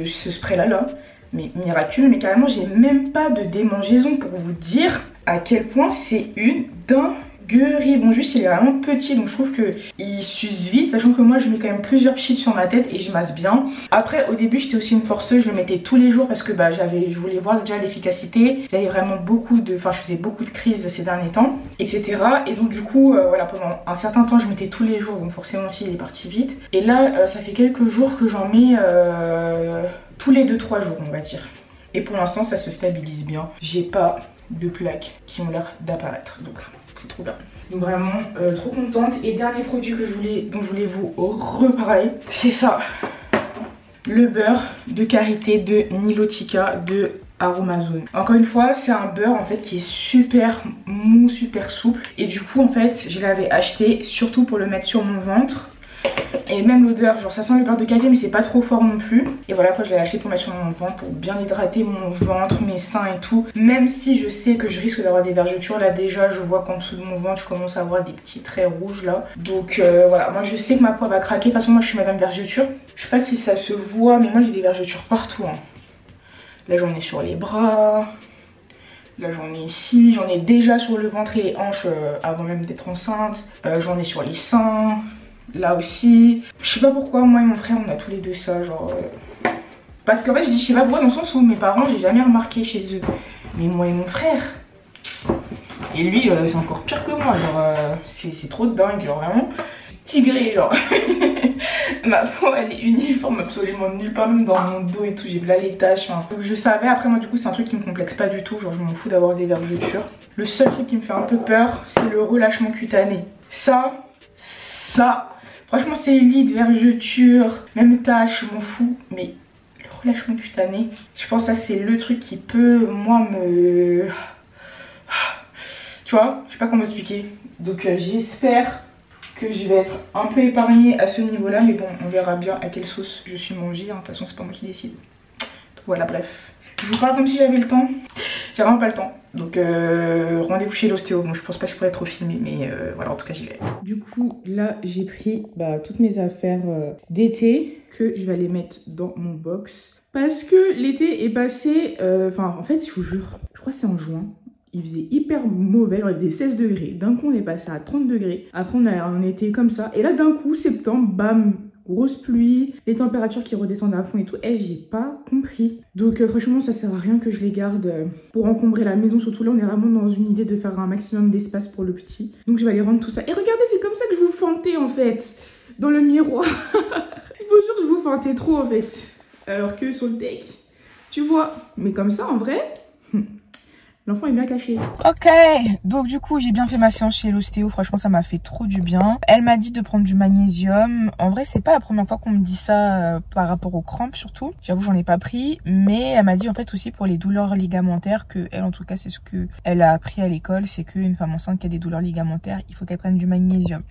ce spray là mais miraculeux, mais carrément j'ai même pas de démangeaison pour vous dire à quel point c'est une dinguerie. Bon juste il est vraiment petit donc je trouve que il s'use vite, sachant que moi je mets quand même plusieurs sheets sur ma tête et je masse bien. Après au début j'étais aussi une forceuse, je le mettais tous les jours parce que bah je voulais voir déjà l'efficacité. J'avais vraiment je faisais beaucoup de crises ces derniers temps, etc. Et donc du coup voilà, pendant un certain temps je mettais tous les jours, donc forcément aussi il est parti vite. Et là ça fait quelques jours que j'en mets tous les 2-3 jours on va dire. Et pour l'instant ça se stabilise bien. J'ai pas de plaques qui ont l'air d'apparaître. Donc c'est trop bien. Donc vraiment trop contente. Et dernier produit que dont je voulais vous reparler, c'est ça. Le beurre de karité de Nilotica de Aromazone. Encore une fois c'est un beurre en fait qui est super mou, super souple. Et du coup en fait je l'avais acheté surtout pour le mettre sur mon ventre. Et même l'odeur, genre ça sent le beurre de karité mais c'est pas trop fort non plus. Et voilà, après je l'ai acheté pour mettre sur mon ventre, pour bien hydrater mon ventre, mes seins et tout. Même si je sais que je risque d'avoir des vergetures, là déjà je vois qu'en dessous de mon ventre je commence à avoir des petits traits rouges là. Donc voilà, moi je sais que ma peau va craquer. De toute façon moi je suis madame vergeture. Je sais pas si ça se voit mais moi j'ai des vergetures partout hein. Là j'en ai sur les bras. Là j'en ai ici, j'en ai déjà sur le ventre et les hanches avant même d'être enceinte. J'en ai sur les seins. Là aussi, je sais pas pourquoi moi et mon frère on a tous les deux ça, genre parce qu'en fait je dis je sais pas pourquoi dans le sens où mes parents j'ai jamais remarqué chez eux, mais moi et mon frère, et lui c'est encore pire que moi, genre c'est trop dingue, genre vraiment tigré genre. Ma peau elle est uniforme absolument nulle part, même dans mon dos et tout j'ai plein les taches, hein. Donc je savais, après moi du coup c'est un truc qui me complexe pas du tout, genre je m'en fous d'avoir des vergetures. Le seul truc qui me fait un peu peur c'est le relâchement cutané. Ça franchement c'est élite, vergeture, même tache, je m'en fous. Mais le relâchement cutané, je pense que ça c'est le truc qui peut moi me... Tu vois, je sais pas comment expliquer. Donc j'espère que je vais être un peu épargnée à ce niveau là. Mais bon on verra bien à quelle sauce je suis mangée, hein. De toute façon c'est pas moi qui décide. Donc voilà, bref. Je vous parle comme si j'avais le temps. J'ai vraiment pas le temps. Donc rendez-vous chez l'ostéo. Bon je pense pas que je pourrais trop filmer mais voilà en tout cas j'y vais. Du coup là j'ai pris toutes mes affaires d'été que je vais aller mettre dans mon box. Parce que l'été est passé, en fait je vous jure, je crois que c'est en juin. Il faisait hyper mauvais, genre il faisait 16 degrés. D'un coup on est passé à 30 degrés. Après on a un été comme ça. Et là d'un coup septembre, bam, grosse pluie, les températures qui redescendent à fond et tout. J'ai pas compris. Donc franchement ça sert à rien que je les garde pour encombrer la maison. Surtout là on est vraiment dans une idée de faire un maximum d'espace pour le petit. Donc je vais aller rendre tout ça. Et regardez, c'est comme ça que je vous feintais en fait, dans le miroir. Bonjour, je vous feintais trop en fait. Alors que sur le deck, tu vois. Mais comme ça en vrai... L'enfant est bien caché. Ok, donc du coup j'ai bien fait ma séance chez l'ostéo, franchement ça m'a fait trop du bien. Elle m'a dit de prendre du magnésium. En vrai c'est pas la première fois qu'on me dit ça par rapport aux crampes surtout. J'avoue j'en ai pas pris, mais elle m'a dit en fait aussi pour les douleurs ligamentaires, que elle en tout cas c'est ce que elle a appris à l'école, c'est qu'une femme enceinte qui a des douleurs ligamentaires, il faut qu'elle prenne du magnésium.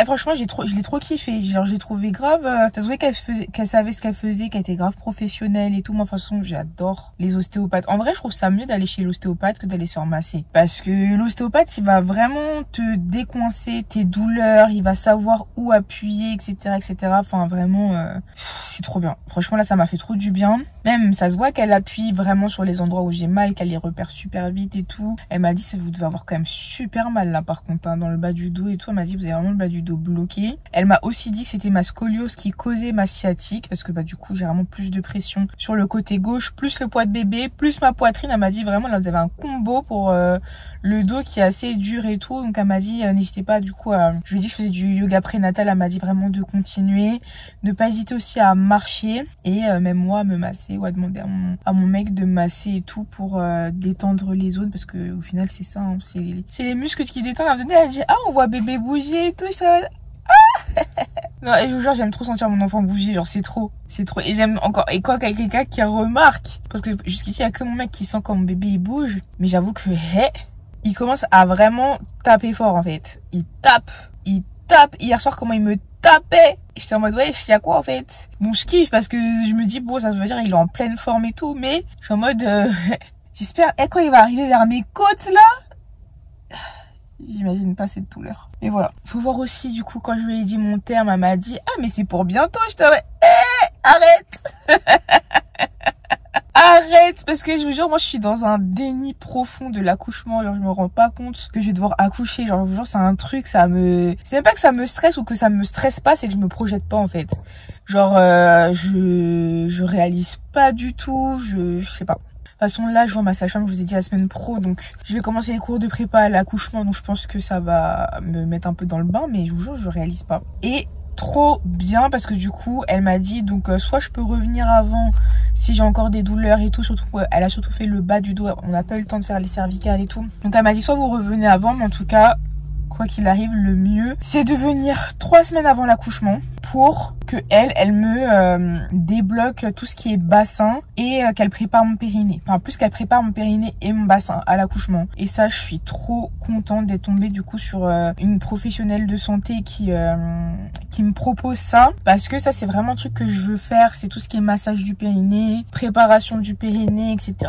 Franchement je l'ai trop kiffé, genre j'ai trouvé grave, ça se voyait qu'elle savait ce qu'elle faisait, qu'elle était grave professionnelle et tout. Moi de toute façon j'adore les ostéopathes. En vrai je trouve ça mieux d'aller chez l'ostéopathe que d'aller se faire masser, parce que l'ostéopathe il va vraiment te décoincer tes douleurs, il va savoir où appuyer, etc. Enfin vraiment c'est trop bien, franchement là ça m'a fait trop du bien. Même ça se voit qu'elle appuie vraiment sur les endroits où j'ai mal, qu'elle les repère super vite et tout. Elle m'a dit vous devez avoir quand même super mal là par contre hein, dans le bas du dos et tout. Elle m'a dit vous avez vraiment le bas du dos bloqué. Elle m'a aussi dit que c'était ma scoliose qui causait ma sciatique, parce que bah du coup j'ai vraiment plus de pression sur le côté gauche, plus le poids de bébé, plus ma poitrine. Elle m'a dit vraiment là vous avez un combo pour le dos qui est assez dur et tout. Donc elle m'a dit n'hésitez pas du coup à... Je lui ai dit que je faisais du yoga prénatal. Elle m'a dit vraiment de continuer, de pas hésiter aussi à marcher et même moi à me masser ou à demander à mon mec de masser et tout pour détendre les zones, parce que au final c'est ça hein, c'est les muscles qui détendent. Elle a dit on voit bébé bouger et tout. Non, et je vous jure, j'aime trop sentir mon enfant bouger, genre c'est trop. Et j'aime encore, et quand il y a quelqu'un qui remarque, parce que jusqu'ici il y a que mon mec qui sent quand mon bébé il bouge, mais j'avoue que il commence à vraiment taper fort en fait. Il tape. Hier soir comment il me tapait, j'étais en mode ouais, il y a quoi en fait. Bon je kiffe parce que je me dis bon ça veut dire il est en pleine forme et tout, mais je suis en mode j'espère quand il va arriver vers mes côtes là, j'imagine pas cette douleur. Mais voilà, faut voir aussi du coup quand je lui ai dit mon terme, elle m'a dit mais c'est pour bientôt. J'étais en mode arrête. Arrête, parce que je vous jure moi je suis dans un déni profond de l'accouchement. Genre je me rends pas compte que je vais devoir accoucher. Genre je vous jure c'est un truc, c'est même pas que ça me stresse ou que ça me stresse pas, c'est que je me projette pas en fait. Genre je réalise pas du tout, je sais pas. De toute façon là je vois ma sage-femme, je vous ai dit la semaine pro, donc je vais commencer les cours de prépa à l'accouchement, donc je pense que ça va me mettre un peu dans le bain, mais je vous jure je réalise pas. Et trop bien parce que du coup elle m'a dit donc soit je peux revenir avant si j'ai encore des douleurs et tout, surtout elle a surtout fait le bas du dos, on n'a pas eu le temps de faire les cervicales et tout, donc elle m'a dit soit vous revenez avant, mais en tout cas quoi qu'il arrive le mieux c'est de venir 3 semaines avant l'accouchement pour que elle me débloque tout ce qui est bassin et qu'elle prépare mon périnée. Enfin plus qu'elle prépare mon périnée et mon bassin à l'accouchement. Et ça je suis trop contente d'être tombée du coup sur une professionnelle de santé qui me propose ça, parce que ça c'est vraiment un truc que je veux faire, c'est tout ce qui est massage du périnée, préparation du périnée, etc.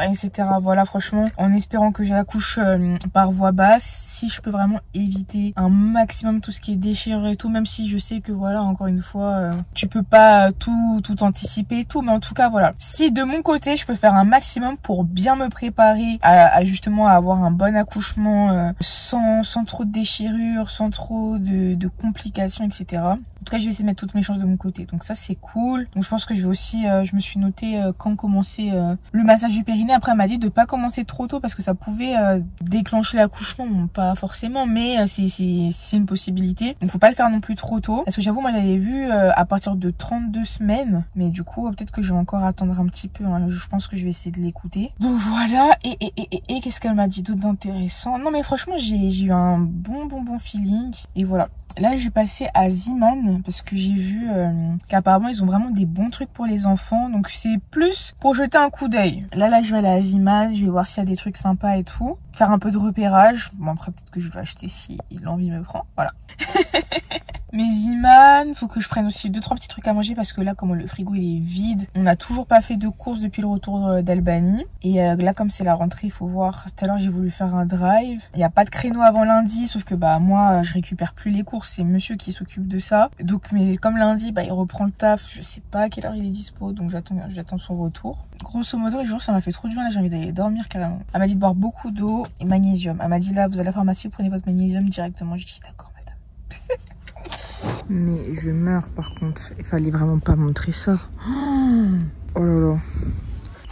Voilà, franchement en espérant que j'accouche par voie basse, si je peux vraiment éviter un maximum tout ce qui est déchirure et tout, même si je sais que voilà encore une fois tu peux pas tout anticiper et tout, mais en tout cas voilà, si de mon côté je peux faire un maximum pour bien me préparer à justement avoir un bon accouchement sans trop de déchirures, sans trop de complications, etc. En tout cas je vais essayer de mettre toutes mes chances de mon côté, donc ça c'est cool. Donc je pense que je vais aussi je me suis noté quand commencer le massage du périnée. Après elle m'a dit de pas commencer trop tôt parce que ça pouvait déclencher l'accouchement, bon, pas forcément, mais c'est une possibilité, donc faut pas le faire non plus trop tôt, parce que j'avoue moi j'avais vu à partir de 32 semaines, mais du coup peut-être que je vais encore attendre un petit peu hein. Je pense que je vais essayer de l'écouter. Donc voilà, et qu'est-ce qu'elle m'a dit d'autre d'intéressant? Non mais franchement j'ai eu un bon feeling, et voilà. Là, je vais passer à Zeeman parce que j'ai vu qu'apparemment, ils ont vraiment des bons trucs pour les enfants. Donc, c'est plus pour jeter un coup d'œil. Là, je vais aller à Zeeman. Je vais voir s'il y a des trucs sympas et tout. Faire un peu de repérage. Bon, après, peut-être que je vais acheter si l'envie me prend. Voilà. Mais Zeeman, faut que je prenne aussi 2-3 petits trucs à manger parce que là, comme le frigo il est vide, on n'a toujours pas fait de courses depuis le retour d'Albanie. Et là, comme c'est la rentrée, il faut voir. Tout à l'heure, j'ai voulu faire un drive. Il n'y a pas de créneau avant lundi, sauf que bah moi, je récupère plus les courses. C'est monsieur qui s'occupe de ça. Donc, mais comme lundi, bah il reprend le taf. Je sais pas à quelle heure il est dispo, donc j'attends son retour. Grosso modo, les jours, ça m'a fait trop du bien. Là, j'ai envie d'aller dormir carrément. Elle m'a dit de boire beaucoup d'eau et magnésium. Elle m'a dit là, vous allez à la pharmacie, prenez votre magnésium directement. J'ai dit d'accord, madame. Mais je meurs par contre. Il fallait vraiment pas montrer ça. Oh là là.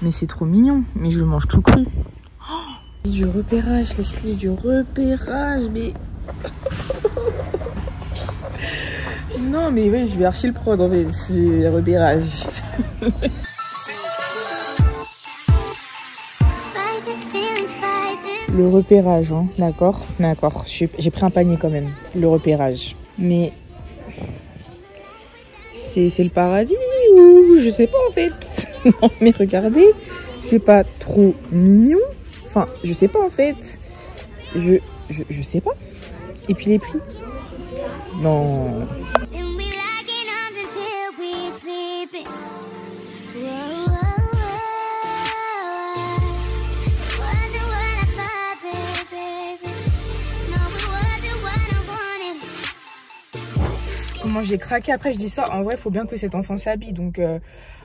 Mais c'est trop mignon. Mais je le mange tout cru. Oh, du repérage, Leslie, du repérage. Mais... non mais oui, je vais archi le prendre en fait. C'est le repérage. Le repérage, hein. D'accord, d'accord. J'ai pris un panier quand même. Le repérage. Mais... c'est le paradis ou je sais pas en fait. Non mais regardez, c'est pas trop mignon. Enfin, je sais pas en fait. Je sais pas. Et puis les prix. Non. Comment j'ai craqué après, je dis ça, en vrai, il faut bien que cet enfant s'habille, donc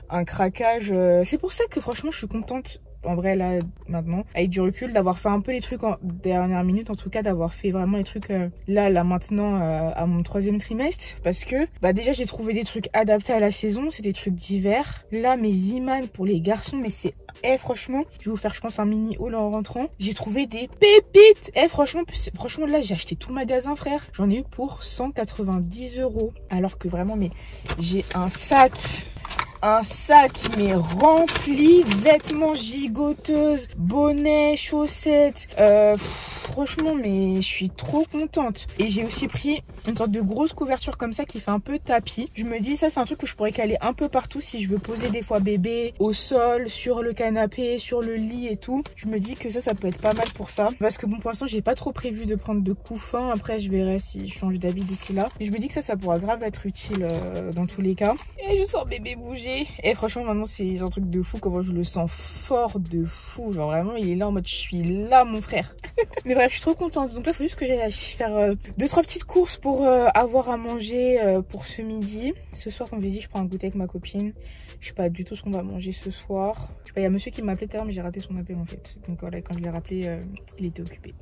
un craquage, c'est pour ça que franchement, je suis contente, en vrai, là, maintenant, avec du recul, d'avoir fait un peu les trucs en dernière minute, en tout cas, d'avoir fait vraiment les trucs là, maintenant, à mon 3e trimestre, parce que, bah, déjà, j'ai trouvé des trucs adaptés à la saison, c'est des trucs d'hiver. Là, mes Ziman pour les garçons, mais c'est... franchement, je vais vous faire, je pense, un mini haul en rentrant. J'ai trouvé des pépites. Franchement, là, j'ai acheté tout le magasin, frère. J'en ai eu pour 190 €. Alors que vraiment, mais j'ai un sac mais rempli, vêtements gigoteuses, bonnets, chaussettes, franchement mais je suis trop contente. Et j'ai aussi pris une sorte de grosse couverture comme ça qui fait un peu tapis. Je me dis ça c'est un truc que je pourrais caler un peu partout si je veux poser des fois bébé au sol, sur le canapé, sur le lit et tout. Je me dis que ça peut être pas mal pour ça, parce que bon pour l'instant j'ai pas trop prévu de prendre de couffin. Après je verrai si je change d'habit d'ici là, mais je me dis que ça pourra grave être utile dans tous les cas. Et je sens bébé bouger. Et franchement maintenant c'est un truc de fou, comment je le sens fort de fou, genre vraiment il est là en mode je suis là mon frère. Mais bref je suis trop contente, donc là il faut juste que j'aille faire 2-3 petites courses pour avoir à manger pour ce midi. Ce soir comme je l'ai dit je prends un goûter avec ma copine, je sais pas du tout ce qu'on va manger ce soir. Je sais pas, il y a monsieur qui m'a appelé tout à l'heure mais j'ai raté son appel en fait, donc voilà quand je l'ai rappelé il était occupé.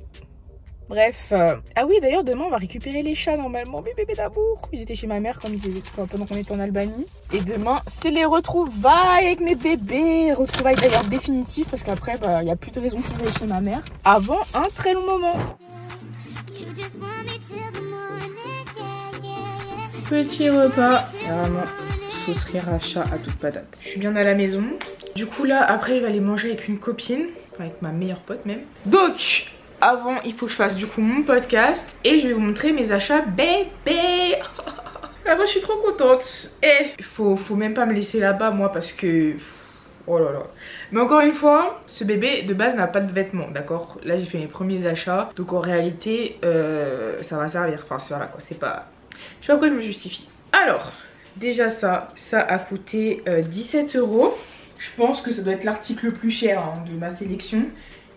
Bref, ah oui d'ailleurs demain on va récupérer les chats normalement, mes bébés d'amour. Ils étaient chez ma mère pendant qu'on était en Albanie. Et demain c'est les retrouvailles avec mes bébés. Retrouvailles d'ailleurs définitives parce qu'après il n'y a plus de raison qu'ils aillent chez ma mère. Avant un très long moment. Petit repas. Vraiment, sauce riracha à toute patate. Je suis bien à la maison. Du coup là après je vais aller manger avec une copine. Enfin avec ma meilleure pote même. Donc... avant, il faut que je fasse du coup mon podcast et je vais vous montrer mes achats bébé. Ah, moi je suis trop contente. Et faut même pas me laisser là-bas moi parce que... oh là là. Mais encore une fois, ce bébé de base n'a pas de vêtements, d'accord. Là j'ai fait mes premiers achats, donc en réalité ça va servir. Enfin voilà quoi, c'est pas... je sais pas pourquoi je me justifie. Alors, déjà ça a coûté 17 €. Je pense que ça doit être l'article le plus cher hein, de ma sélection.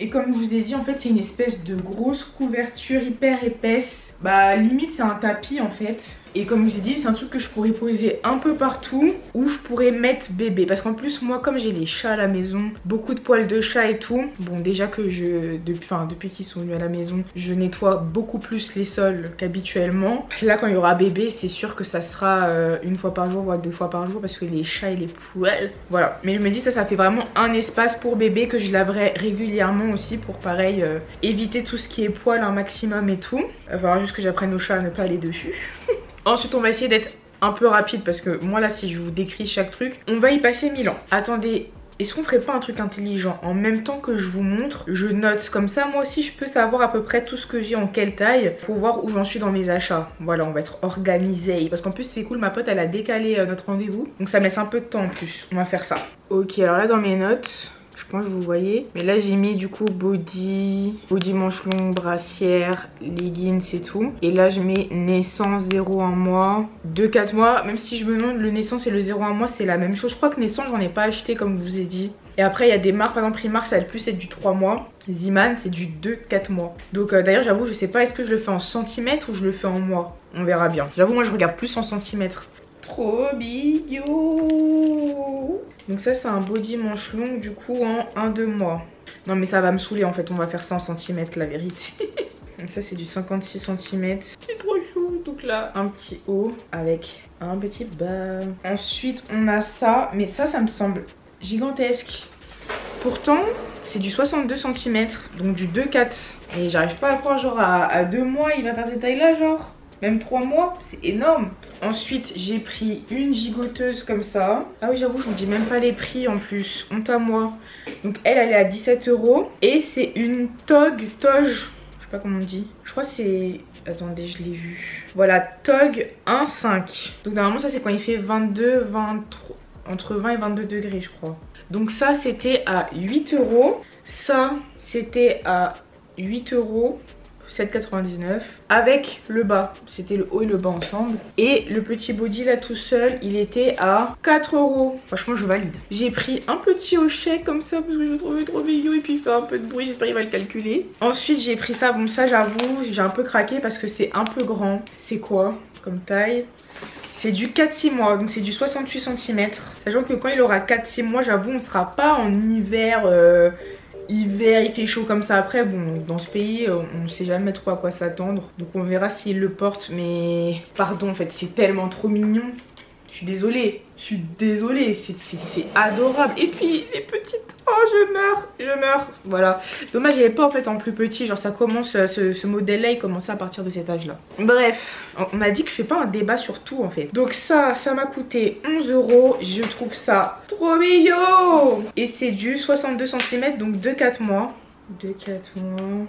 Et comme je vous ai dit, en fait, c'est une espèce de grosse couverture hyper épaisse. Bah, limite, c'est un tapis, en fait. Et comme je vous ai dit, c'est un truc que je pourrais poser un peu partout, où je pourrais mettre bébé. Parce qu'en plus, moi, comme j'ai les chats à la maison, beaucoup de poils de chat et tout. Bon, déjà que depuis qu'ils sont venus à la maison, je nettoie beaucoup plus les sols qu'habituellement. Là, quand il y aura bébé, c'est sûr que ça sera une fois par jour, voire 2 fois par jour, parce que les chats et les poils. Voilà. Mais je me dis, ça fait vraiment un espace pour bébé que je laverai régulièrement aussi pour pareil, éviter tout ce qui est poils un maximum et tout. Il va falloir juste que j'apprenne aux chats à ne pas aller dessus. Ensuite on va essayer d'être un peu rapide parce que moi là si je vous décris chaque truc, on va y passer 1000 ans. Attendez, est-ce qu'on ferait pas un truc intelligent? En même temps que je vous montre, je note. Comme ça moi aussi je peux savoir à peu près tout ce que j'ai en quelle taille pour voir où j'en suis dans mes achats. Voilà, on va être organisé. Parce qu'en plus c'est cool, ma pote elle a décalé notre rendez-vous. Donc ça me laisse un peu de temps en plus. On va faire ça. Ok, alors là dans mes notes... je pense que vous voyez. Mais là j'ai mis du coup body manche longue, brassière, leggings et tout. Et là je mets naissance 0-1 mois, 2-4 mois. Même si je me demande le naissance et le 0-1 mois c'est la même chose. Je crois que naissance j'en ai pas acheté comme je vous ai dit. Et après il y a des marques, par exemple Primark ça va plus être du 3 mois. Ziman c'est du 2-4 mois. Donc d'ailleurs j'avoue je sais pas est-ce que je le fais en centimètres ou je le fais en mois. On verra bien. J'avoue moi je regarde plus en centimètres. Trop bigou. Donc ça c'est un body manche longue du coup en 1-2 mois. Non mais ça va me saouler en fait, on va faire ça en centimètres la vérité. Donc ça c'est du 56 cm. C'est trop chou. Donc là, un petit haut avec un petit bas. Ensuite, on a ça. Mais ça me semble gigantesque. Pourtant, c'est du 62 cm. Donc du 2,4. Et j'arrive pas à croire, genre à 2 mois, il va faire cette taille-là, genre. Même 3 mois, c'est énorme. Ensuite, j'ai pris une gigoteuse comme ça. Ah oui, j'avoue, je vous dis même pas les prix en plus. Honte à moi. Donc elle est à 17 €. Et c'est une toge. Je sais pas comment on dit. Je crois que c'est... Attendez, je l'ai vu. Voilà, Tog 1,5. Donc normalement, ça c'est quand il fait 22, 23... Entre 20 et 22 degrés, je crois. Donc ça, c'était à 8 €. Ça, c'était à 8 €. 7,99 avec le bas, c'était le haut et le bas ensemble. Et le petit body là tout seul, il était à 4 €. Franchement, je valide. J'ai pris un petit hochet comme ça parce que je le trouvais trop mignon et puis il fait un peu de bruit, j'espère qu'il va le calculer. Ensuite, j'ai pris ça, bon ça j'avoue, j'ai un peu craqué parce que c'est un peu grand. C'est quoi comme taille? C'est du 4-6 mois, donc c'est du 68 cm. Sachant que quand il aura 4-6 mois, j'avoue, on sera pas en hiver... Hiver, il fait chaud comme ça. Après, bon, dans ce pays, on ne sait jamais trop à quoi s'attendre. Donc on verra s'il le porte. Mais pardon, en fait, c'est tellement trop mignon. Je suis désolée. C'est adorable. Et puis, les petites... Oh, je meurs. Voilà. Dommage, il n'y avait pas en fait en plus petit. Genre, ça commence... Ce modèle-là, il commençait à partir de cet âge-là. Bref, on a dit que je fais pas un débat sur tout, en fait. Donc ça m'a coûté 11 €. Je trouve ça trop mignon. Et c'est du 62 cm, donc 2-4 mois. 2-4 mois...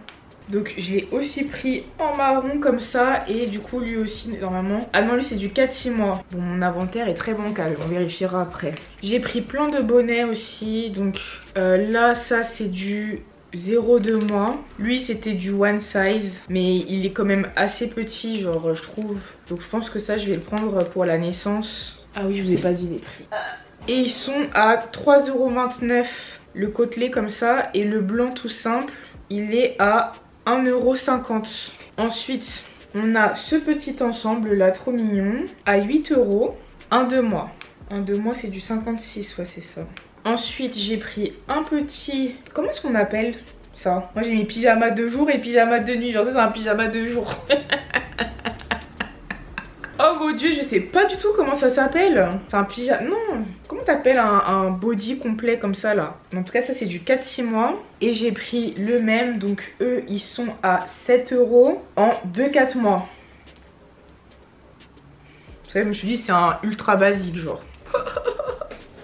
Donc je l'ai aussi pris en marron comme ça. Et du coup lui aussi normalement. Ah non, lui c'est du 4-6 mois. Bon, mon inventaire est très bancal, on vérifiera après. J'ai pris plein de bonnets aussi. Donc là ça c'est du 0,2 mois. Lui c'était du one size. Mais il est quand même assez petit, genre je trouve. Donc je pense que ça je vais le prendre pour la naissance. Ah oui, je vous ai pas dit les prix. Et ils sont à 3,29 € le côtelé comme ça. Et le blanc tout simple, il est à 1,50 €. Ensuite, on a ce petit ensemble là, trop mignon, à 8 €. Un 2 mois. Un 2 mois, c'est du 56, ouais, c'est ça. Ensuite, j'ai pris un petit... Comment est-ce qu'on appelle ça? Moi, j'ai mis pyjama de jour et pyjama de nuit. Genre, ça, c'est un pyjama de jour. Oh mon dieu, je sais pas du tout comment ça s'appelle. C'est un pyjama... Non, comment t'appelles un body complet comme ça là? En tout cas, ça c'est du 4-6 mois. Et j'ai pris le même, donc eux ils sont à 7 € en 2-4 mois. Vous savez, je me suis dit c'est un ultra basique genre.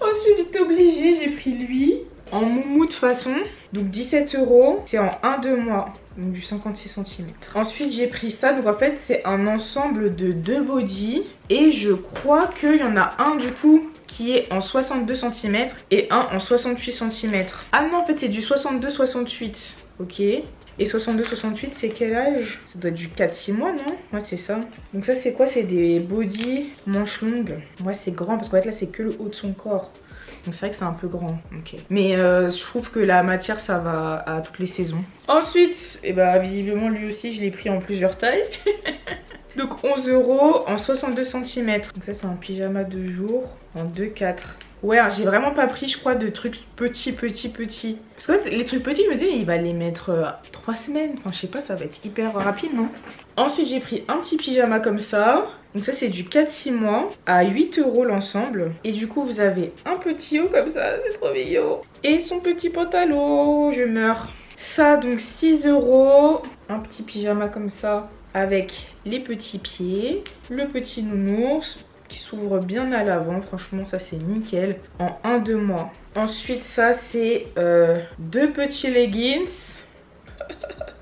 Ensuite j'étais obligée, j'ai pris lui en moumoute façon. Donc 17 €, c'est en 1-2 mois. Donc du 56 cm. Ensuite j'ai pris ça, donc en fait c'est un ensemble de 2 body. Et je crois qu'il y en a un du coup qui est en 62 cm et un en 68 cm. Ah non, en fait c'est du 62-68. Ok. Et 62-68 c'est quel âge? Ça doit être du 4-6 mois non? Ouais c'est ça. Donc ça c'est quoi? C'est des body manches longues. Ouais c'est grand parce qu'en fait là c'est que le haut de son corps. Donc c'est vrai que c'est un peu grand, ok. Mais je trouve que la matière ça va à toutes les saisons. Ensuite, et bah visiblement lui aussi je l'ai pris en plusieurs tailles. Donc 11 € en 62 cm. Donc ça c'est un pyjama de jour en 2-4. Ouais, j'ai vraiment pas pris je crois de trucs petits. Parce que les trucs petits je me disais il va les mettre 3 semaines. Enfin je sais pas, ça va être hyper rapide non? Ensuite j'ai pris un petit pyjama comme ça. Donc ça c'est du 4-6 mois à 8 € l'ensemble. Et du coup vous avez un petit haut comme ça, c'est trop mignon. Et son petit pantalon, je meurs. Ça donc 6 €. Un petit pyjama comme ça avec les petits pieds. Le petit nounours qui s'ouvre bien à l'avant, franchement ça c'est nickel. En 1-2 mois. Ensuite ça c'est 2 petits leggings.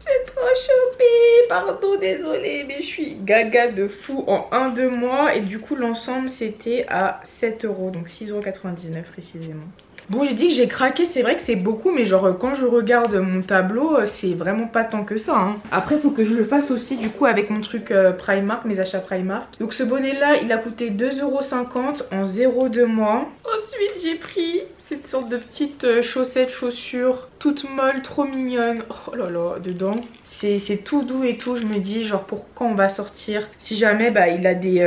C'est trop choupi, pardon, désolée, mais je suis gaga de fou en 1-2 mois. Et du coup l'ensemble c'était à 7 €, donc 6,99 € précisément. Bon, j'ai dit que j'ai craqué, c'est vrai que c'est beaucoup, mais genre quand je regarde mon tableau, c'est vraiment pas tant que ça hein. Après il faut que je le fasse aussi du coup avec mon truc Primark, mes achats Primark. Donc ce bonnet là il a coûté 2,50 € en 0,2 mois. Ensuite j'ai pris cette sorte de petite chaussures toute molle, trop mignonne. Oh là là, dedans c'est tout doux et tout. Je me dis genre pour quand on va sortir, si jamais bah il a des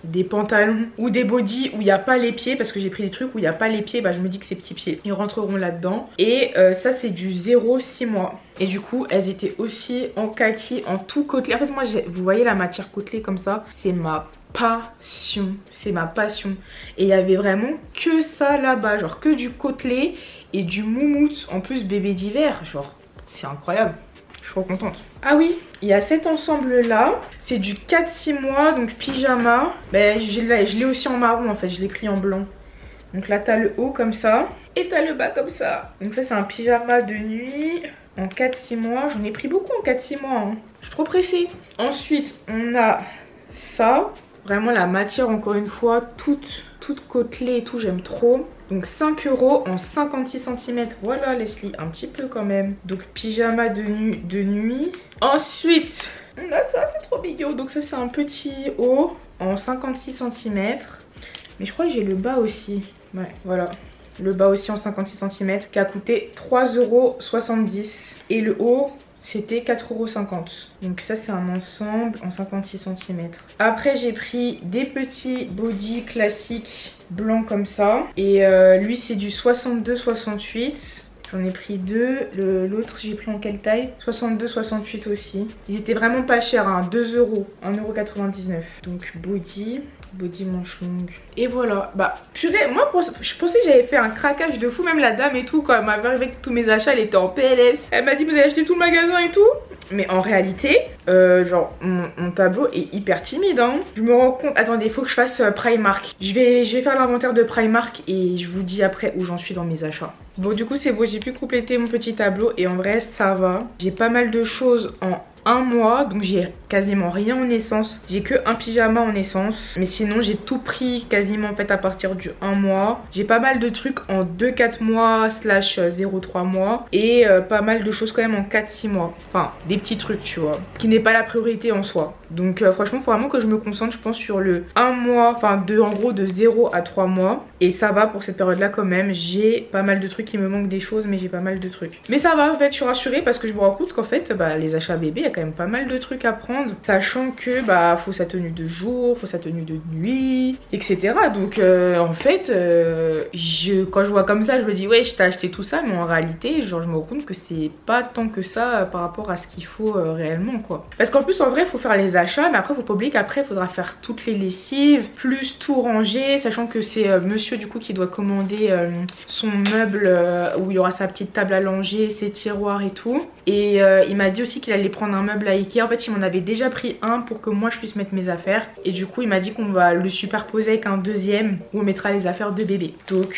des pantalons ou des bodys où il n'y a pas les pieds, parce que j'ai pris des trucs où il n'y a pas les pieds, bah je me dis que ces petits pieds ils rentreront là-dedans. Et ça c'est du 0-6 mois. Et du coup elles étaient aussi en kaki, en tout côtelé. En fait moi vous voyez la matière côtelée comme ça, c'est ma passion, c'est ma passion. Et il y avait vraiment que ça là-bas, genre que du côtelé et du moumoute, en plus bébé d'hiver, genre c'est incroyable. Je suis trop contente. Ah oui, il y a cet ensemble là, c'est du 4-6 mois, donc pyjama. Ben, je l'ai aussi en marron en fait, je l'ai pris en blanc. Donc là t'as le haut comme ça et t'as le bas comme ça. Donc ça c'est un pyjama de nuit en 4-6 mois. J'en ai pris beaucoup en 4-6 mois, hein. Je suis trop pressée. Ensuite on a ça. Vraiment la matière encore une fois, toute côtelée et tout, j'aime trop. Donc 5 € en 56 cm. Voilà Leslie, un petit peu quand même. Donc pyjama de nuit. Ensuite, on a ça, c'est trop mignon. Donc ça c'est un petit haut en 56 cm. Mais je crois que j'ai le bas aussi. Ouais, voilà. Le bas aussi en 56 cm qui a coûté 3,70 €. Et le haut, c'était 4,50 €. Donc ça c'est un ensemble en 56 cm. Après j'ai pris des petits bodys classiques blancs comme ça. Et lui c'est du 62-68. J'en ai pris deux. L'autre j'ai pris en quelle taille? 62-68 aussi. Ils étaient vraiment pas chers, hein, 2 €, 1,99 €. Donc body manche longue. Et voilà, bah purée, moi je pensais que j'avais fait un craquage de fou. Même la dame et tout, quand elle m'avait arrivé avec tous mes achats, elle était en PLS. Elle m'a dit vous avez acheté tout le magasin et tout. Mais en réalité, genre mon tableau est hyper timide, hein. Je me rends compte, attendez, il faut que je fasse Primark. Je vais faire l'inventaire de Primark et je vous dis après où j'en suis dans mes achats. Bon du coup c'est beau, j'ai pu compléter mon petit tableau et en vrai ça va. J'ai pas mal de choses en un mois, donc j'ai quasiment rien en essence. J'ai que un pyjama en essence, mais sinon j'ai tout pris quasiment en fait à partir du 1 mois. J'ai pas mal de trucs en 2-4 mois / 0-3 mois et pas mal de choses quand même en 4-6 mois. Enfin des petits trucs tu vois, qui n'est pas la priorité en soi. Donc franchement faut vraiment que je me concentre je pense sur le 1 mois, enfin en gros de 0 à 3 mois. Et ça va pour cette période là quand même. J'ai pas mal de trucs, qui me manquent des choses mais j'ai pas mal de trucs. Mais ça va en fait, je suis rassurée parce que je me rends compte qu'en fait bah, les achats bébés, il y a quand même pas mal de trucs à prendre. Sachant que bah faut sa tenue de jour, faut sa tenue de nuit, etc. Donc en fait quand je vois comme ça je me dis ouais je t'ai acheté tout ça, mais en réalité genre je me rends compte que c'est pas tant que ça par rapport à ce qu'il faut réellement quoi. Parce qu'en plus en vrai il faut faire les achats, mais après faut pas oublier qu'après il faudra faire toutes les lessives, plus tout ranger, sachant que c'est monsieur du coup qui doit commander son meuble où il y aura sa petite table à langer, ses tiroirs et tout. Et il m'a dit aussi qu'il allait prendre un meuble à Ikea. En fait il m'en avait déjà pris un pour que moi je puisse mettre mes affaires. Et du coup il m'a dit qu'on va le superposer avec un deuxième où on mettra les affaires de bébé. Donc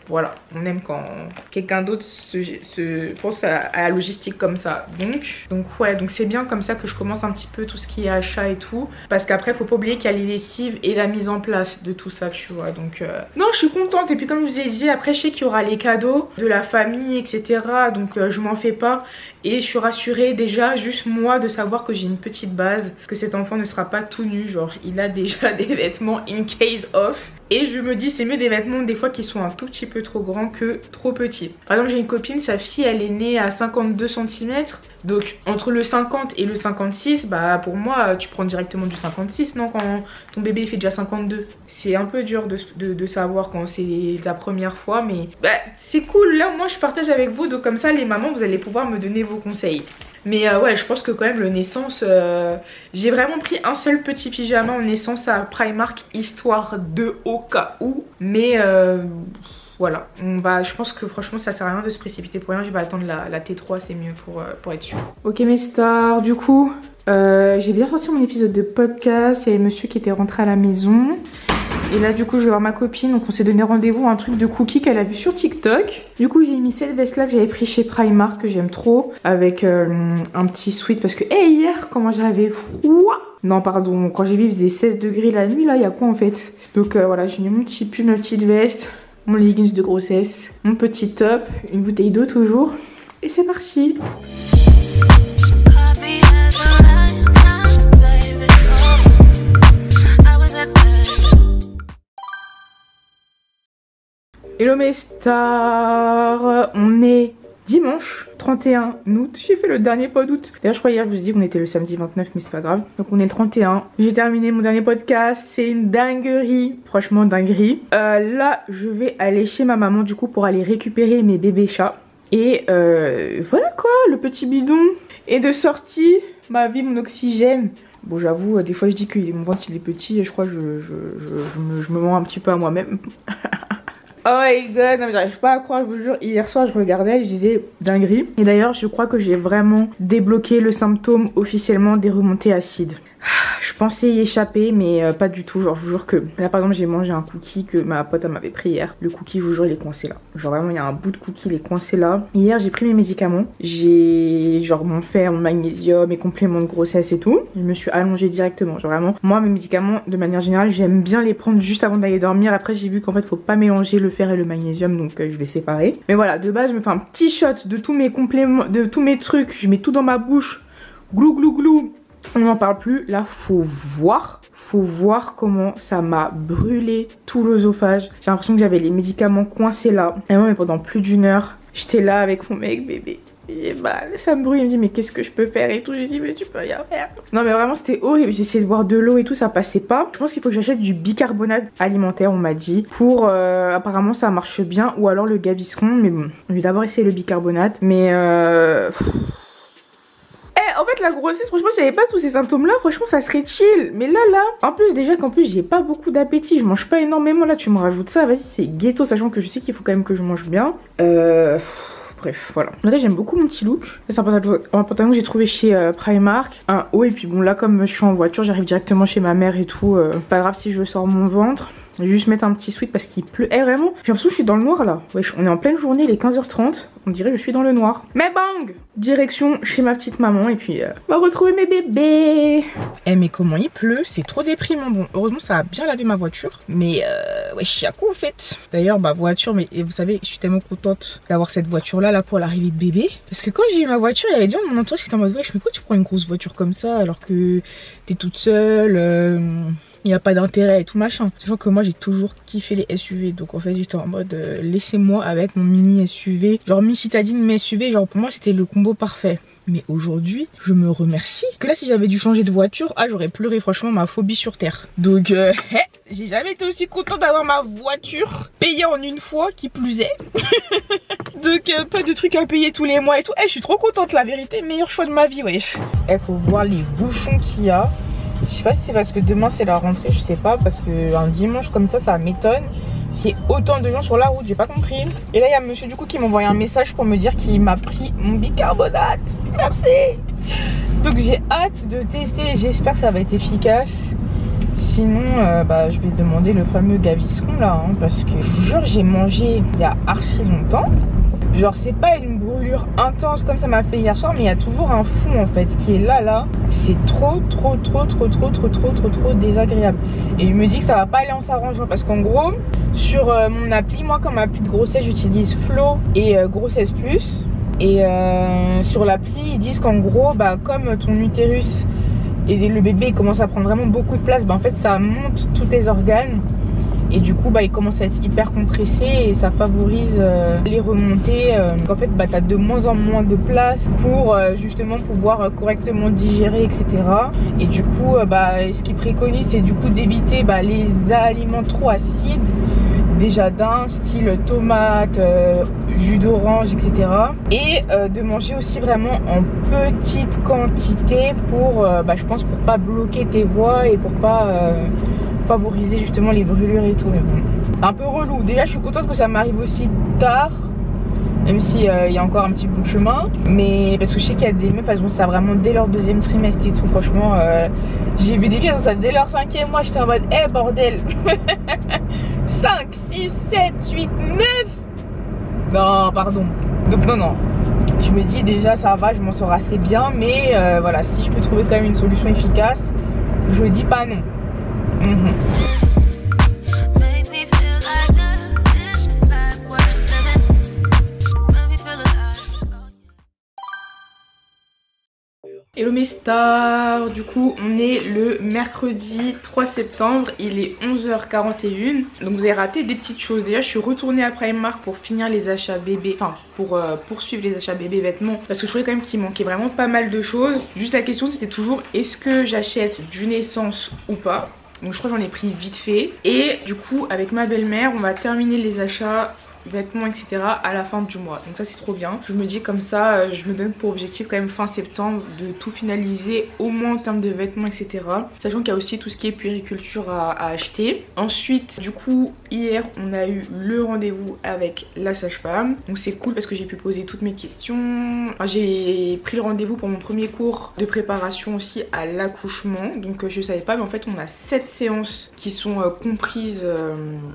voilà, on aime quand quelqu'un d'autre se pense à la logistique comme ça. Donc ouais, donc c'est bien comme ça que je commence un petit peu tout ce qui est achat et tout. Parce qu'après faut pas oublier qu'il y a les lessives et la mise en place de tout ça tu vois. Donc non je suis contente. Et puis comme je vous ai dit, après je sais qu'il y aura les cadeaux de la famille etc. Donc je m'en fais pas. Et je suis rassurée déjà juste moi de savoir que j'ai une petite base, que cet enfant ne sera pas tout nu, genre il a déjà des vêtements in case of. Et je me dis c'est mieux des vêtements des fois qui sont un tout petit peu trop grands que trop petits. Par exemple j'ai une copine, sa fille elle est née à 52 cm. Donc entre le 50 et le 56, bah pour moi tu prends directement du 56 non, quand ton bébé fait déjà 52. C'est un peu dur de savoir quand c'est la première fois, mais bah, c'est cool, là moi je partage avec vous, donc comme ça les mamans vous allez pouvoir me donner vos conseils. Mais ouais je pense que quand même le naissance, j'ai vraiment pris un seul petit pyjama en naissance à Primark histoire de au cas où. Mais voilà, je pense que franchement ça sert à rien de se précipiter pour rien. Je vais attendre la T3, c'est mieux pour être sûr. Ok mes stars, du coup j'ai bien sorti mon épisode de podcast. Il y avait monsieur qui était rentré à la maison. Et là du coup je vais voir ma copine, donc on s'est donné rendez-vous un truc de cookie qu'elle a vu sur TikTok. Du coup j'ai mis cette veste là que j'avais pris chez Primark, que j'aime trop, avec un petit sweat parce que hier comment j'avais froid. Non pardon, quand j'ai vu il faisait 16 degrés la nuit, là il y a quoi en fait. Donc voilà, j'ai mis mon petit pull, ma petite veste, mon leggings de grossesse, mon petit top, une bouteille d'eau toujours. Et c'est parti. Hello mes stars, on est dimanche 31 août. J'ai fait le dernier pod août. D'ailleurs je crois hier je vous ai dit qu'on était le samedi 29 mais c'est pas grave. Donc on est le 31. J'ai terminé mon dernier podcast. C'est une dinguerie. Franchement dinguerie. Là je vais aller chez ma maman du coup pour aller récupérer mes bébés chats. Et voilà quoi, le petit bidon est de sortie. Ma vie, mon oxygène. Bon j'avoue des fois je dis que mon ventre il est petit et je crois que je me mens un petit peu à moi-même. Oh my god, non mais j'arrive pas à croire, je vous jure, hier soir je regardais et je disais dinguerie. Et d'ailleurs je crois que j'ai vraiment débloqué le symptôme officiellement des remontées acides. Je pensais y échapper mais pas du tout, genre je vous jure que là par exemple j'ai mangé un cookie que ma pote m'avait pris hier. Le cookie je vous jure il est coincé là, genre vraiment il y a un bout de cookie il est coincé là. Hier j'ai pris mes médicaments, j'ai genre mon fer, mon magnésium, mes compléments de grossesse et tout. Je me suis allongée directement, genre vraiment moi mes médicaments de manière générale j'aime bien les prendre juste avant d'aller dormir. Après j'ai vu qu'en fait faut pas mélanger le fer et le magnésium donc je vais séparer. Mais voilà de base je me fais un petit shot de tous mes compléments, de tous mes trucs, je mets tout dans ma bouche, glou glou glou. On n'en parle plus, là faut voir comment ça m'a brûlé tout l'œsophage. J'ai l'impression que j'avais les médicaments coincés là. Et moi mais pendant plus d'une heure, j'étais là avec mon mec bébé. J'ai mal, ça me brûle, il me dit mais qu'est-ce que je peux faire et tout. J'ai dit mais tu peux rien faire. Non mais vraiment c'était horrible, j'ai essayé de boire de l'eau et tout, ça passait pas. Je pense qu'il faut que j'achète du bicarbonate alimentaire on m'a dit. Pour apparemment ça marche bien ou alors le Gaviscon. Mais bon, je vais d'abord essayer le bicarbonate. Mais en fait la grossesse franchement si j'avais pas tous ces symptômes là franchement ça serait chill. Mais là en plus déjà qu'en plus j'ai pas beaucoup d'appétit, je mange pas énormément. Là tu me rajoutes ça, vas-y c'est ghetto sachant que je sais qu'il faut quand même que je mange bien. Bref voilà. Là j'aime beaucoup mon petit look. C'est un pantalon que j'ai trouvé chez Primark. Un haut et puis bon là comme je suis en voiture j'arrive directement chez ma mère et tout. Pas grave si je sors mon ventre. Je vais juste mettre un petit sweat parce qu'il pleut. Eh vraiment, j'ai l'impression que je suis dans le noir là. Wesh, on est en pleine journée, il est 15h30. On dirait que je suis dans le noir. Mais bang! Direction chez ma petite maman et puis on va retrouver mes bébés. Eh mais comment il pleut, c'est trop déprimant. Bon, heureusement ça a bien lavé ma voiture. Mais wesh, y'a quoi en fait? D'ailleurs ma voiture, mais et vous savez, je suis tellement contente d'avoir cette voiture là pour l'arrivée de bébé. Parce que quand j'ai eu ma voiture, il y avait des gens dans mon entourage qui étaient en mode wesh, mais pourquoi tu prends une grosse voiture comme ça alors que t'es toute seule? Il n'y a pas d'intérêt et tout machin. Sachant que moi j'ai toujours kiffé les SUV. Donc en fait j'étais en mode laissez-moi avec mon mini SUV. Genre mi-citadine mais SUV. Genre pour moi c'était le combo parfait. Mais aujourd'hui je me remercie. Que là si j'avais dû changer de voiture, ah j'aurais pleuré franchement ma phobie sur terre. Donc j'ai jamais été aussi contente d'avoir ma voiture payée en une fois qui plus est. Donc pas de trucs à payer tous les mois et tout. Je suis trop contente la vérité. Meilleur choix de ma vie wesh. Faut voir les bouchons qu'il y a. Je sais pas si c'est parce que demain c'est la rentrée, je sais pas, parce que un dimanche comme ça m'étonne qu'il y ait autant de gens sur la route, j'ai pas compris. Et là il y a monsieur du coup qui m'a envoyé un message pour me dire qu'il m'a pris mon bicarbonate. Merci. Donc j'ai hâte de tester, j'espère que ça va être efficace. Sinon je vais demander le fameux Gaviscon là parce que je vous jure j'ai mangé il y a archi longtemps. Genre c'est pas une brûlure intense comme ça m'a fait hier soir, mais il y a toujours un fond en fait qui est là. C'est trop désagréable. Et je me dis que ça va pas aller en s'arrangeant parce qu'en gros sur mon appli, moi comme appli de grossesse j'utilise Flow et Grossesse Plus. Et sur l'appli ils disent qu'en gros comme ton utérus et le bébé commence à prendre vraiment beaucoup de place, en fait ça monte tous tes organes. Et du coup il commence à être hyper compressé et ça favorise les remontées. Donc en fait t'as de moins en moins de place pour justement pouvoir correctement digérer etc. Et du coup ce qu'ils préconisent c'est du coup d'éviter les aliments trop acides. Déjà d'un style tomate, jus d'orange etc. Et de manger aussi vraiment en petite quantité pour je pense pour pas bloquer tes voies et pour pas favoriser justement les brûlures et tout. Mais bon c'est un peu relou. Déjà je suis contente que ça m'arrive aussi tard, même si il y a encore un petit bout de chemin, mais parce que je sais qu'il y a des meufs elles ont ça vraiment dès leur deuxième trimestre et tout. Franchement j'ai vu des filles elles ont ça dès leur 5e mois. J'étais en mode bordel. 5, 6, 7, 8, 9. Non pardon. Donc non je me dis déjà ça va, je m'en sors assez bien. Mais voilà, si je peux trouver quand même une solution efficace, je dis pas non. Hello mes stars, du coup on est le mercredi 3 septembre, il est 11h41. Donc vous avez raté des petites choses. Déjà je suis retournée à Primark pour finir les achats bébés, enfin pour poursuivre les achats bébés vêtements, parce que je trouvais quand même qu'il manquait vraiment pas mal de choses. Juste la question c'était toujours est-ce que j'achète du naissance ou pas. Donc je crois que j'en ai pris vite fait. Et du coup avec ma belle-mère on va terminer les achats vêtements etc à la fin du mois, donc ça c'est trop bien. Je me dis comme ça je me donne pour objectif quand même fin septembre de tout finaliser au moins en termes de vêtements etc, sachant qu'il y a aussi tout ce qui est puériculture à acheter. Ensuite du coup hier on a eu le rendez-vous avec la sage-femme, donc c'est cool parce que j'ai pu poser toutes mes questions. Enfin, j'ai pris le rendez-vous pour mon premier cours de préparation aussi à l'accouchement, donc je savais pas mais en fait on a 7 séances qui sont comprises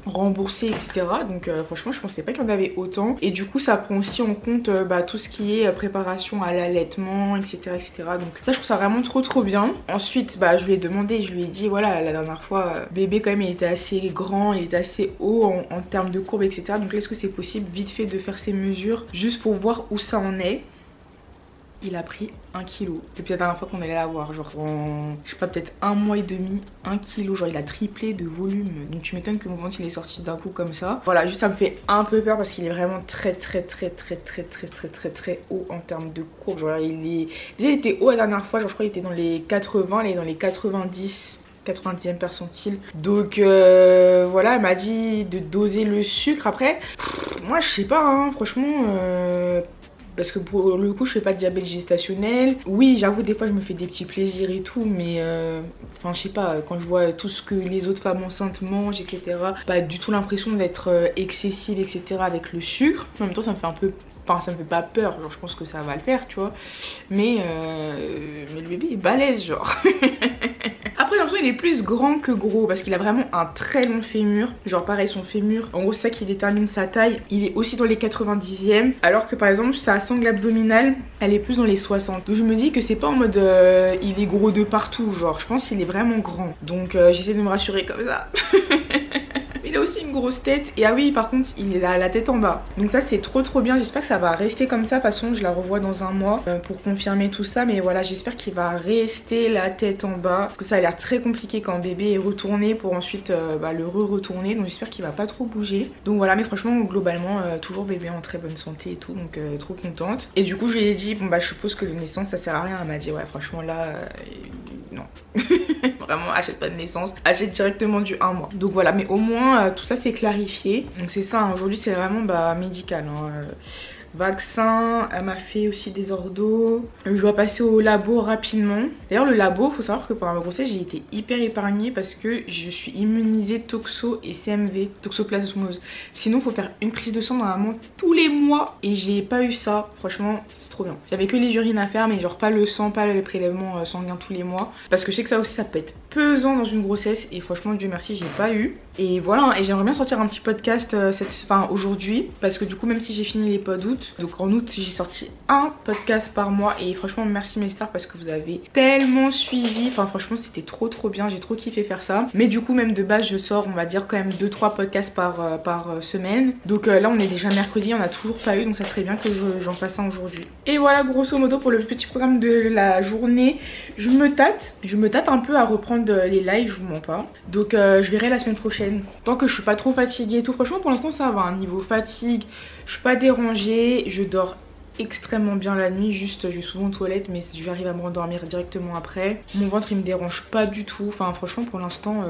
remboursées etc, donc franchement je pensais pas qu'il y en avait autant. Et du coup ça prend aussi en compte tout ce qui est préparation à l'allaitement etc etc, donc ça je trouve ça vraiment trop bien. Ensuite je lui ai demandé, je lui ai dit voilà la dernière fois bébé quand même il était assez grand, il était assez haut en termes de courbe etc, donc est-ce que c'est possible vite fait de faire ces mesures juste pour voir où ça en est. Il a pris 1 kg depuis la dernière fois qu'on allait la voir, genre en je sais pas peut-être 1 mois et demi, 1 kg, genre il a triplé de volume, donc tu m'étonnes que mon ventre il est sorti d'un coup comme ça. Voilà, juste ça me fait un peu peur parce qu'il est vraiment très haut en termes de courbe, genre il était haut la dernière fois, genre je crois qu'il était dans les 80, il est dans les 90e percentile, donc voilà, elle m'a dit de doser le sucre. Après moi je sais pas hein, franchement parce que pour le coup je fais pas de diabète gestationnel. Oui j'avoue des fois je me fais des petits plaisirs et tout, mais enfin je sais pas, quand je vois tout ce que les autres femmes enceintes mangent etc, pas du tout l'impression d'être excessive etc avec le sucre. En même temps ça me fait un peu, enfin ça me fait pas peur, genre je pense que ça va le faire tu vois, mais le bébé est balèze genre. Après j'ai l'impression qu'il est plus grand que gros parce qu'il a vraiment un très long fémur. Genre pareil son fémur, en gros c'est ça qui détermine sa taille, il est aussi dans les 90e, alors que par exemple sa sangle abdominale elle est plus dans les 60. Donc je me dis que c'est pas en mode il est gros de partout, genre je pense qu'il est vraiment grand. Donc j'essaie de me rassurer comme ça. Il a aussi une grosse tête. Et ah oui par contre il a la tête en bas, donc ça c'est trop bien. J'espère que ça va rester comme ça. De toute façon je la revois dans un mois pour confirmer tout ça, mais voilà j'espère qu'il va rester la tête en bas parce que ça a l'air très compliqué quand bébé est retourné pour ensuite le retourner, donc j'espère qu'il va pas trop bouger. Donc voilà, mais franchement globalement toujours bébé en très bonne santé et tout, donc trop contente. Et du coup je lui ai dit bon je suppose que le naissance ça sert à rien. Elle m'a dit ouais franchement là non. Vraiment achète pas de naissance, achète directement du 1 mois. Donc voilà, mais au moins tout ça c'est clarifié. Donc c'est ça hein, aujourd'hui c'est vraiment médical hein. Vaccin, elle m'a fait aussi des ordos. Je dois passer au labo rapidement. D'ailleurs le labo, faut savoir que pendant ma grossesse j'ai été hyper épargnée parce que je suis immunisée toxo et CMV, toxoplasmose. Sinon faut faire une prise de sang normalement tous les mois et j'ai pas eu ça. Franchement c'est trop bien. J'avais que les urines à faire, mais genre pas le sang, pas les prélèvements sanguins tous les mois, parce que je sais que ça aussi ça peut être pesant dans une grossesse et franchement Dieu merci j'ai pas eu. Et voilà, et j'aimerais bien sortir un petit podcast aujourd'hui, parce que du coup même si j'ai fini les pods d'août, donc en août j'ai sorti un podcast par mois et franchement merci mes stars parce que vous avez tellement suivi, enfin franchement c'était trop bien, j'ai trop kiffé faire ça. Mais du coup même de base je sors on va dire quand même 2-3 podcasts par semaine, donc là on est déjà mercredi, on a toujours pas eu, donc ça serait bien que j'en fasse un aujourd'hui. Et voilà grosso modo pour le petit programme de la journée. Je me tâte un peu à reprendre les lives, je vous mens pas, donc je verrai la semaine prochaine tant que je suis pas trop fatiguée et tout. Franchement pour l'instant ça va, un niveau fatigue je suis pas dérangée, je dors extrêmement bien la nuit, juste je vais souvent aux toilettes mais j'arrive à me rendormir directement après. Mon ventre il me dérange pas du tout, enfin franchement pour l'instant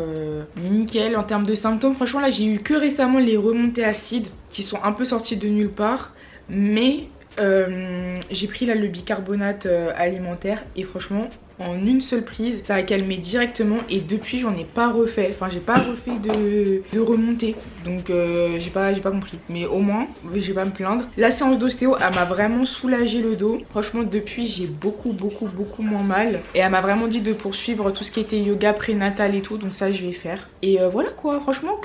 nickel. En termes de symptômes franchement là j'ai eu que récemment les remontées acides qui sont un peu sorties de nulle part, mais j'ai pris là le bicarbonate alimentaire et franchement en une seule prise ça a calmé directement et depuis j'en ai pas refait, enfin j'ai pas refait de remontée, donc j'ai pas compris, mais au moins je vais pas me plaindre. La séance d'ostéo elle m'a vraiment soulagé le dos, franchement depuis j'ai beaucoup moins mal et elle m'a vraiment dit de poursuivre tout ce qui était yoga prénatal et tout, donc ça je vais faire. Et voilà quoi, franchement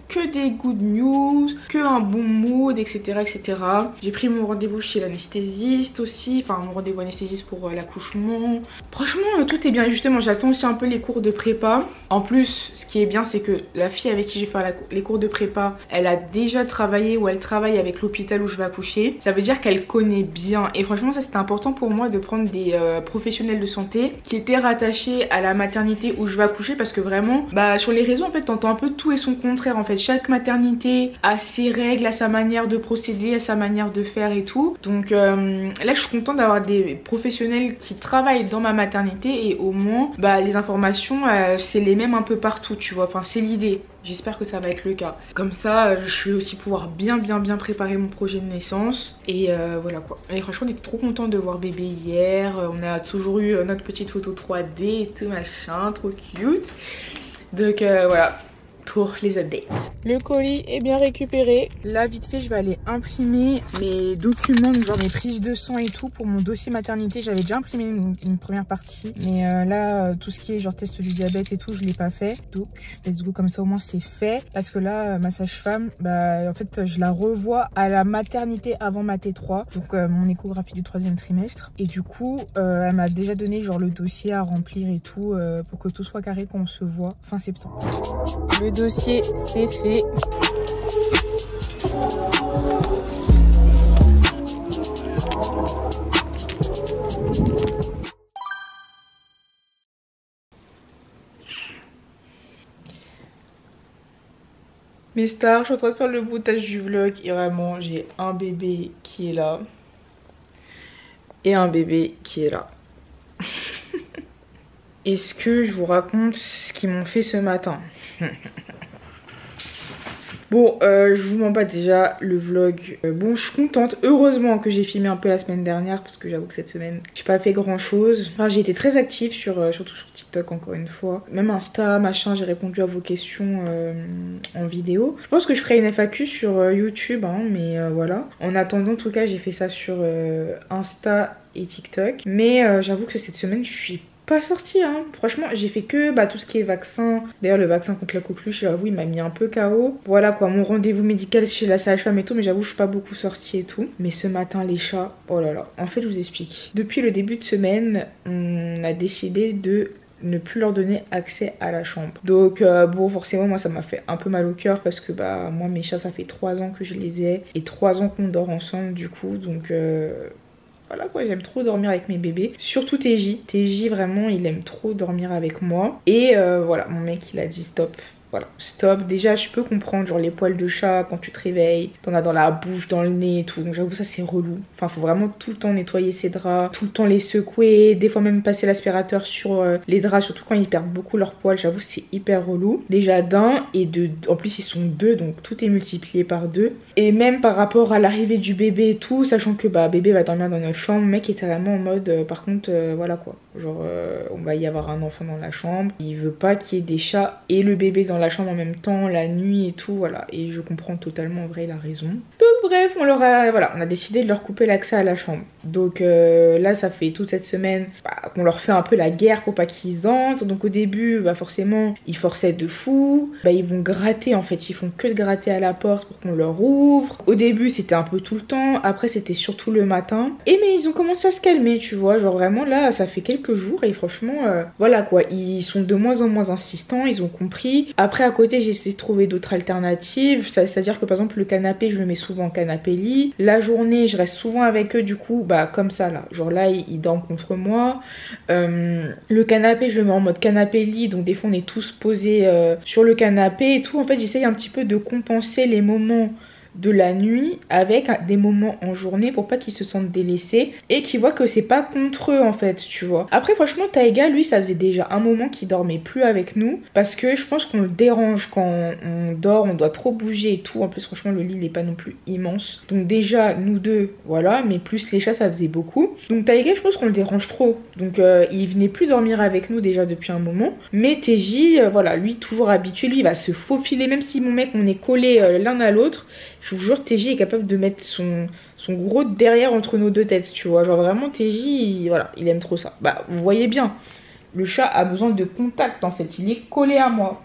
que des good news, que un bon mood etc. J'ai pris mon rendez-vous chez anesthésiste aussi, enfin mon rendez-vous anesthésiste pour l'accouchement. Franchement tout est bien, justement j'attends aussi un peu les cours de prépa. En plus ce qui est bien c'est que la fille avec qui je vais faire les cours de prépa, elle a déjà travaillé ou elle travaille avec l'hôpital où je vais accoucher. Ça veut dire qu'elle connaît bien et franchement ça c'était important pour moi de prendre des professionnels de santé qui étaient rattachés à la maternité où je vais accoucher, parce que vraiment bah sur les réseaux en fait t'entends un peu tout et son contraire en fait. Chaque maternité a ses règles, a sa manière de procéder, a sa manière de faire et tout. Donc là je suis contente d'avoir des professionnels qui travaillent dans ma maternité et au moins bah les informations c'est les mêmes un peu partout tu vois, enfin c'est l'idée. J'espère que ça va être le cas. Comme ça, je vais aussi pouvoir bien préparer mon projet de naissance. Et voilà quoi. Et franchement, on était trop contents de voir bébé hier. On a toujours eu notre petite photo 3D et tout machin, trop cute. Donc voilà pour les updates. Le colis est bien récupéré. Là vite fait je vais aller imprimer mes documents, genre mes prises de sang et tout pour mon dossier maternité. J'avais déjà imprimé une première partie, mais là tout ce qui est genre test du diabète et tout je l'ai pas fait. Donc let's go, comme ça au moins c'est fait. Parce que là ma sage-femme, bah en fait je la revois à la maternité avant ma T3, donc mon échographie du 3e trimestre. Et du coup elle m'a déjà donné genre le dossier à remplir et tout pour que tout soit carré quand on se voit fin septembre. Le dossier c'est fait. Mes stars, je suis en train de faire le montage du vlog et vraiment j'ai un bébé qui est là et un bébé qui est là. Est-ce que je vous raconte ce qu'ils m'ont fait ce matin? Bon, je vous mens pas, déjà le vlog. Bon, je suis contente, heureusement que j'ai filmé un peu la semaine dernière parce que j'avoue que cette semaine j'ai pas fait grand chose. Enfin, j'ai été très active surtout sur TikTok encore une fois. Même Insta, machin, j'ai répondu à vos questions en vidéo. Je pense que je ferai une FAQ sur YouTube, hein, mais voilà. En attendant, en tout cas, j'ai fait ça sur Insta et TikTok. Mais j'avoue que cette semaine, je suis pas sortie hein. Franchement j'ai fait que bah, tout ce qui est vaccin. D'ailleurs le vaccin contre la coqueluche j'avoue il m'a mis un peu KO. Voilà quoi, mon rendez-vous médical chez la sage-femme et tout, mais j'avoue je suis pas beaucoup sortie et tout. Mais ce matin les chats, oh là là. En fait je vous explique. Depuis le début de semaine on a décidé de ne plus leur donner accès à la chambre. Donc bon forcément moi ça m'a fait un peu mal au cœur parce que bah moi mes chats ça fait 3 ans que je les ai et 3 ans qu'on dort ensemble du coup. Donc voilà quoi, j'aime trop dormir avec mes bébés. Surtout TJ. TJ vraiment il aime trop dormir avec moi. Et voilà, mon mec il a dit stop. Voilà, stop. Déjà je peux comprendre genre les poils de chat quand tu te réveilles, t'en as dans la bouche, dans le nez et tout. Donc j'avoue ça c'est relou. Enfin faut vraiment tout le temps nettoyer ses draps, tout le temps les secouer, des fois même passer l'aspirateur sur les draps, surtout quand ils perdent beaucoup leurs poils. J'avoue c'est hyper relou. Déjà d'un et de, en plus ils sont 2 donc tout est multiplié par 2. Et même par rapport à l'arrivée du bébé et tout, sachant que bah bébé va dormir dans notre chambre, le mec était vraiment en mode par contre voilà quoi. Genre on va y avoir un enfant dans la chambre. Il veut pas qu'il y ait des chats et le bébé dans la chambre en même temps, la nuit et tout, voilà. Et je comprends totalement, en vrai, il a raison. Donc bref, on leur a, voilà, on a décidé de leur couper l'accès à la chambre. Donc là, ça fait toute cette semaine qu'on leur fait un peu la guerre pour pas qu'ils entrent. Donc au début, bah forcément, ils forçaient de fou. Bah ils vont gratter, en fait, ils font que de gratter à la porte pour qu'on leur ouvre. Au début, c'était un peu tout le temps. Après, c'était surtout le matin. Et mais ils ont commencé à se calmer, tu vois. Genre vraiment, là, ça fait quelques jours et franchement, voilà quoi. Ils sont de moins en moins insistants, ils ont compris. Après, à côté, j'ai essayé de trouver d'autres alternatives. C'est-à-dire que par exemple, le canapé, je le mets souvent en canapé-lit. La journée, je reste souvent avec eux, du coup, bah comme ça là. Genre là, ils dorment contre moi. Le canapé, je le mets en mode canapé-lit. Donc des fois, on est tous posés sur le canapé et tout. En fait, j'essaye un petit peu de compenser les moments de la nuit avec des moments en journée pour pas qu'ils se sentent délaissés et qu'ils voient que c'est pas contre eux en fait, tu vois. Après franchement Taïga lui ça faisait déjà un moment qu'il dormait plus avec nous parce que je pense qu'on le dérange quand on dort, on doit trop bouger et tout. En plus franchement le lit il est pas non plus immense, donc déjà nous deux voilà, mais plus les chats ça faisait beaucoup. Donc Taïga je pense qu'on le dérange trop, donc il venait plus dormir avec nous déjà depuis un moment. Mais TJ voilà, lui toujours habitué, lui il va se faufiler même si mon mec on est collés l'un à l'autre. Je vous jure, TJ est capable de mettre son gros derrière entre nos deux têtes, tu vois. Genre vraiment, TJ, voilà, il aime trop ça. Bah, vous voyez bien, le chat a besoin de contact, en fait. Il est collé à moi.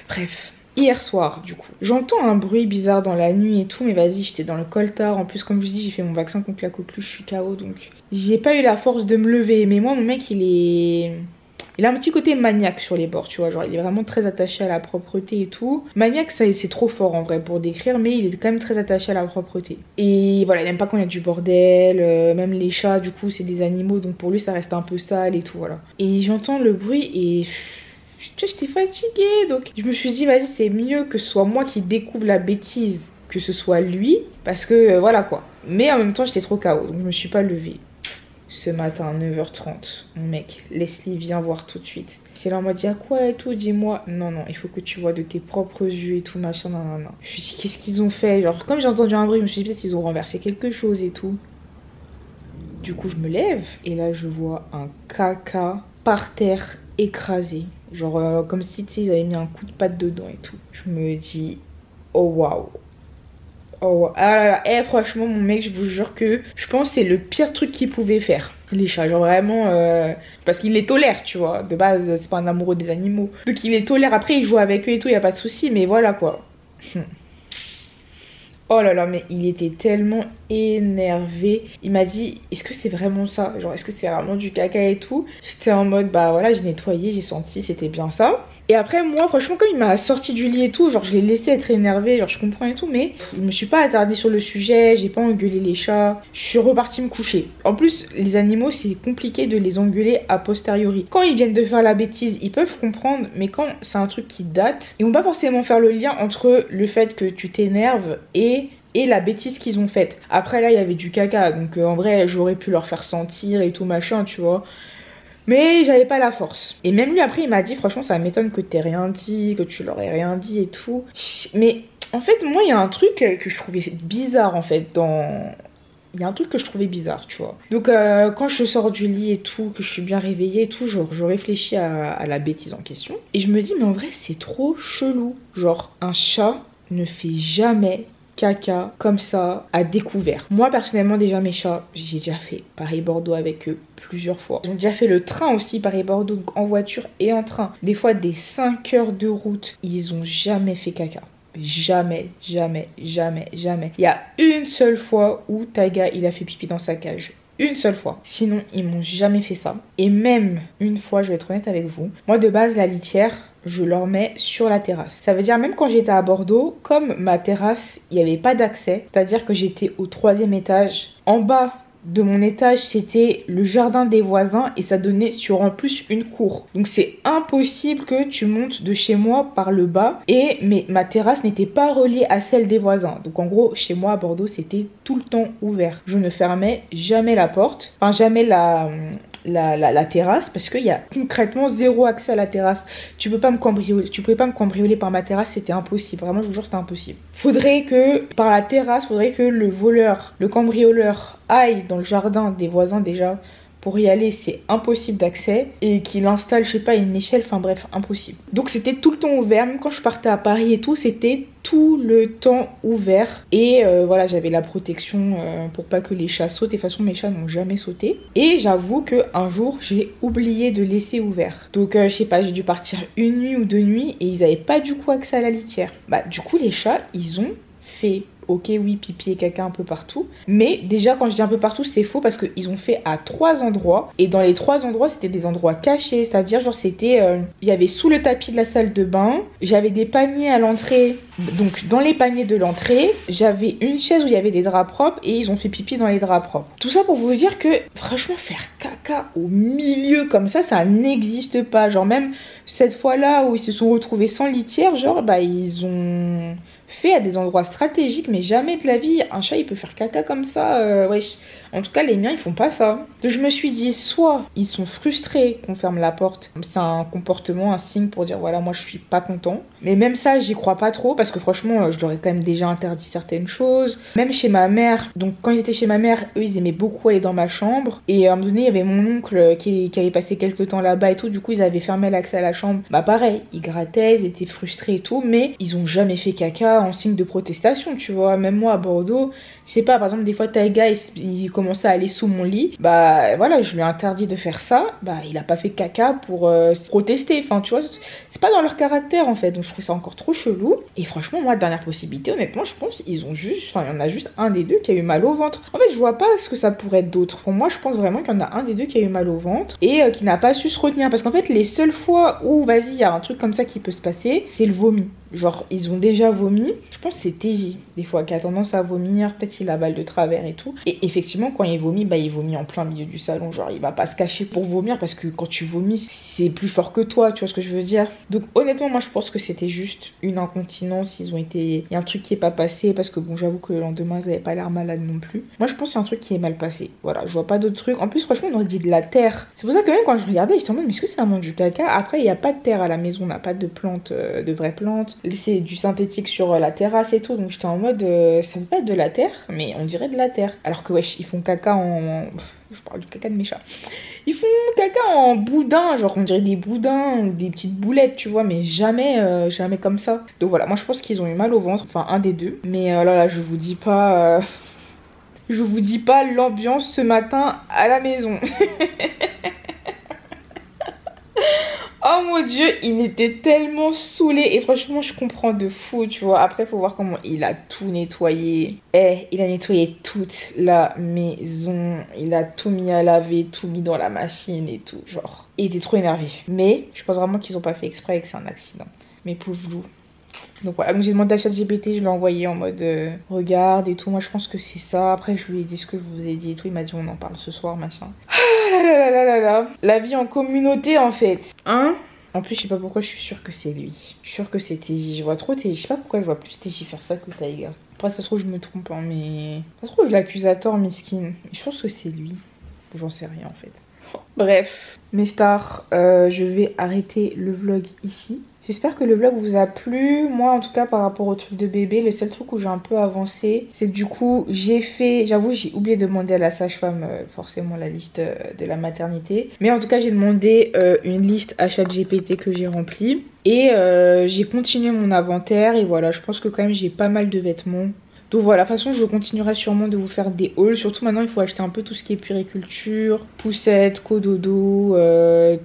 Bref, hier soir du coup. J'entends un bruit bizarre dans la nuit et tout, mais vas-y, j'étais dans le coltard. En plus, comme je vous dis, j'ai fait mon vaccin contre la coqueluche, je suis KO, donc j'ai pas eu la force de me lever. Mais moi, mon mec, il a un petit côté maniaque sur les bords, tu vois, genre il est vraiment très attaché à la propreté et tout. Maniaque, ça c'est trop fort en vrai pour décrire, mais il est quand même très attaché à la propreté. Et voilà, il n'aime pas quand il y a du bordel, même les chats, du coup, c'est des animaux, donc pour lui ça reste un peu sale et tout, voilà. Et j'entends le bruit et tu vois, j'étais fatiguée, donc je me suis dit, vas-y, c'est mieux que ce soit moi qui découvre la bêtise que ce soit lui, parce que voilà quoi. Mais en même temps, j'étais trop KO, donc je me suis pas levée. Ce matin à 9h30, mon mec, Leslie, viens voir tout de suite. C'est là en mode, y'a quoi et tout, dis-moi. Non, non, il faut que tu vois de tes propres yeux et tout, machin, non, non, non. Je me suis dit, qu'est-ce qu'ils ont fait? Genre, comme j'ai entendu un bruit, je me suis dit, peut-être ils ont renversé quelque chose et tout. Du coup, je me lève et là, je vois un caca par terre écrasé. Genre, comme si, tu sais, ils avaient mis un coup de patte dedans et tout. Je me dis, oh waouh. Oh, ah là là, franchement, mon mec, je vous jure que je pense que c'est le pire truc qu'il pouvait faire. Les chats, genre vraiment, parce qu'il les tolère, tu vois. De base, c'est pas un amoureux des animaux. Donc il les tolère. Après, il joue avec eux et tout, y a pas de souci, mais voilà quoi. Oh là là, mais il était tellement énervé. Il m'a dit, est-ce que c'est vraiment ça? Genre, est-ce que c'est vraiment du caca et tout? J'étais en mode, bah voilà, j'ai nettoyé, j'ai senti, c'était bien ça. Et après, moi, franchement, comme il m'a sorti du lit et tout, genre, je l'ai laissé être énervé, genre, je comprends et tout, mais je me suis pas attardée sur le sujet, j'ai pas engueulé les chats, je suis repartie me coucher. En plus, les animaux, c'est compliqué de les engueuler a posteriori. Quand ils viennent de faire la bêtise, ils peuvent comprendre, mais quand c'est un truc qui date, ils vont pas forcément faire le lien entre le fait que tu t'énerves et la bêtise qu'ils ont faite. Après, là, il y avait du caca, donc en vrai, j'aurais pu leur faire sentir et tout machin, tu vois. Mais j'avais pas la force. Et même lui après il m'a dit franchement ça m'étonne que t'aies rien dit, que tu leur aies rien dit et tout. Mais en fait moi il y a un truc que je trouvais bizarre en fait dans... Il y a un truc que je trouvais bizarre, tu vois. Donc quand je sors du lit et tout, que je suis bien réveillée et tout, genre je réfléchis à la bêtise en question. Et je me dis mais en vrai c'est trop chelou. Genre un chat ne fait jamais caca comme ça à découvert. Moi personnellement déjà mes chats, j'ai déjà fait Paris-Bordeaux avec eux plusieurs fois. Ils ont déjà fait le train aussi Paris-Bordeaux en voiture et en train. Des fois des 5 heures de route, ils ont jamais fait caca. Jamais, jamais, jamais, jamais. Il y a une seule fois où Taiga il a fait pipi dans sa cage. Une seule fois. Sinon, ils m'ont jamais fait ça. Et même une fois, je vais être honnête avec vous, moi de base, la litière, je leur mets sur la terrasse. Ça veut dire même quand j'étais à Bordeaux, comme ma terrasse, il n'y avait pas d'accès, c'est-à-dire que j'étais au 3e étage. En bas de mon étage, c'était le jardin des voisins et ça donnait sur en plus une cour. Donc c'est impossible que tu montes de chez moi par le bas mais ma terrasse n'était pas reliée à celle des voisins. Donc en gros, chez moi à Bordeaux, c'était tout le temps ouvert. Je ne fermais jamais la porte, enfin jamais la terrasse parce qu'il y a concrètement zéro accès à la terrasse. Tu pouvais pas me cambrioler par ma terrasse, c'était impossible. Vraiment, je vous jure, c'était impossible. Faudrait que par la terrasse, faudrait que le voleur, le cambrioleur aille dans le jardin des voisins déjà. Pour y aller, c'est impossible d'accès. Et qu'il installe, je sais pas, une échelle. Enfin bref, impossible. Donc c'était tout le temps ouvert. Même quand je partais à Paris et tout, c'était tout le temps ouvert. Et voilà, j'avais la protection pour pas que les chats sautent. Et de toute façon, mes chats n'ont jamais sauté. Et j'avoue qu'un jour, j'ai oublié de laisser ouvert. Donc je sais pas, j'ai dû partir une nuit ou 2 nuits. Et ils avaient pas du coup accès à la litière. Bah du coup, les chats, ils ont fait... Ok, oui, pipi et caca un peu partout. Mais déjà, quand je dis un peu partout, c'est faux parce qu'ils ont fait à 3 endroits. Et dans les 3 endroits, c'était des endroits cachés. C'est-à-dire, genre, c'était... il y avait sous le tapis de la salle de bain. J'avais des paniers à l'entrée. Donc, dans les paniers de l'entrée, j'avais une chaise où il y avait des draps propres. Et ils ont fait pipi dans les draps propres. Tout ça pour vous dire que, franchement, faire caca au milieu comme ça n'existe pas. Genre, même cette fois-là où ils se sont retrouvés sans litière, genre, bah, ils ont... fait à des endroits stratégiques, mais jamais de la vie un chat il peut faire caca comme ça, wesh. En tout cas les miens ils font pas ça. Donc je me suis dit soit ils sont frustrés qu'on ferme la porte, c'est un comportement, un signe pour dire voilà moi je suis pas content. Mais même ça j'y crois pas trop parce que franchement je leur ai quand même déjà interdit certaines choses. Même chez ma mère, donc quand ils étaient chez ma mère, eux ils aimaient beaucoup aller dans ma chambre. Et à un moment donné il y avait mon oncle qui avait passé quelques temps là-bas et tout, du coup ils avaient fermé l'accès à la chambre. Bah pareil, ils grattaient, ils étaient frustrés et tout, mais ils ont jamais fait caca en signe de protestation, tu vois. Même moi à Bordeaux, je sais pas, par exemple des fois Taiga il commençait à aller sous mon lit, bah voilà, je lui ai interdit de faire ça, bah il a pas fait caca pour protester, enfin tu vois, c'est pas dans leur caractère en fait, donc je trouve ça encore trop chelou. Et franchement moi, dernière possibilité, honnêtement je pense ils ont juste, enfin il y en a juste un des deux qui a eu mal au ventre. En fait je vois pas ce que ça pourrait être d'autre. Pour moi je pense vraiment qu'il y en a un des deux qui a eu mal au ventre et qui n'a pas su se retenir, parce qu'en fait les seules fois où vas-y il y a un truc comme ça qui peut se passer, c'est le vomi. Genre ils ont déjà vomi, je pense que c'est TJ des fois qui a tendance à vomir, peut-être il avale de travers et tout. Et effectivement quand il vomit, bah il vomit en plein milieu du salon, genre il va pas se cacher pour vomir parce que quand tu vomis c'est plus fort que toi, tu vois ce que je veux dire. Donc honnêtement moi je pense que c'était juste une incontinence, il y a un truc qui est pas passé, parce que bon j'avoue que le lendemain ils avaient pas l'air malades non plus. Moi je pense que c'est un truc qui est mal passé, voilà, je vois pas d'autres trucs. En plus franchement on aurait dit de la terre, c'est pour ça que même quand je regardais j'étais en mode mais est-ce que c'est vraiment du caca. Après il y a pas de terre à la maison, on n'a pas de plantes, de vraies plantes, c'est du synthétique sur la terrasse et tout, donc j'étais en mode ça veut pas être de la terre mais on dirait de la terre, alors que wesh ils font caca en... je parle du caca de mes chats, ils font caca en boudin, genre on dirait des boudins ou des petites boulettes tu vois, mais jamais jamais comme ça. Donc voilà, moi je pense qu'ils ont eu mal au ventre, enfin un des deux, mais là je vous dis pas je vous dis pas l'ambiance ce matin à la maison. Oh mon dieu, il était tellement saoulé et franchement je comprends de fou, tu vois. Après faut voir comment il a tout nettoyé. Il a nettoyé toute la maison, il a tout mis à laver, tout mis dans la machine et tout, genre. Il était trop énervé. Mais je pense vraiment qu'ils ont pas fait exprès et que c'est un accident. Mais pauvre loup. Donc voilà, donc j'ai demandé à ChatGPT, je l'ai envoyé en mode regarde et tout. Moi je pense que c'est ça. Après je lui ai dit ce que je vous ai dit et tout. Il m'a dit on en parle ce soir, machin. Ah là là là là là. La vie en communauté en fait. Hein? En plus je sais pas pourquoi je suis sûre que c'est lui. Je suis sûre que c'est TJ. Je vois trop TJ. Je sais pas pourquoi je vois plus TJ faire ça que Taiga. Après ça se trouve je me trompe hein, mais... Ça se trouve je l'accuse à tort miskin. Je pense que c'est lui. J'en sais rien en fait. Bref, mes stars, je vais arrêter le vlog ici. J'espère que le vlog vous a plu. Moi en tout cas par rapport au truc de bébé, le seul truc où j'ai un peu avancé, c'est que du coup j'avoue j'ai oublié de demander à la sage-femme forcément la liste de la maternité. Mais en tout cas j'ai demandé une liste à ChatGPT que j'ai remplie. Et j'ai continué mon inventaire et voilà, je pense que quand même j'ai pas mal de vêtements. Donc voilà, de toute façon je continuerai sûrement de vous faire des hauls. Surtout maintenant il faut acheter un peu tout ce qui est puériculture, poussette, cododo,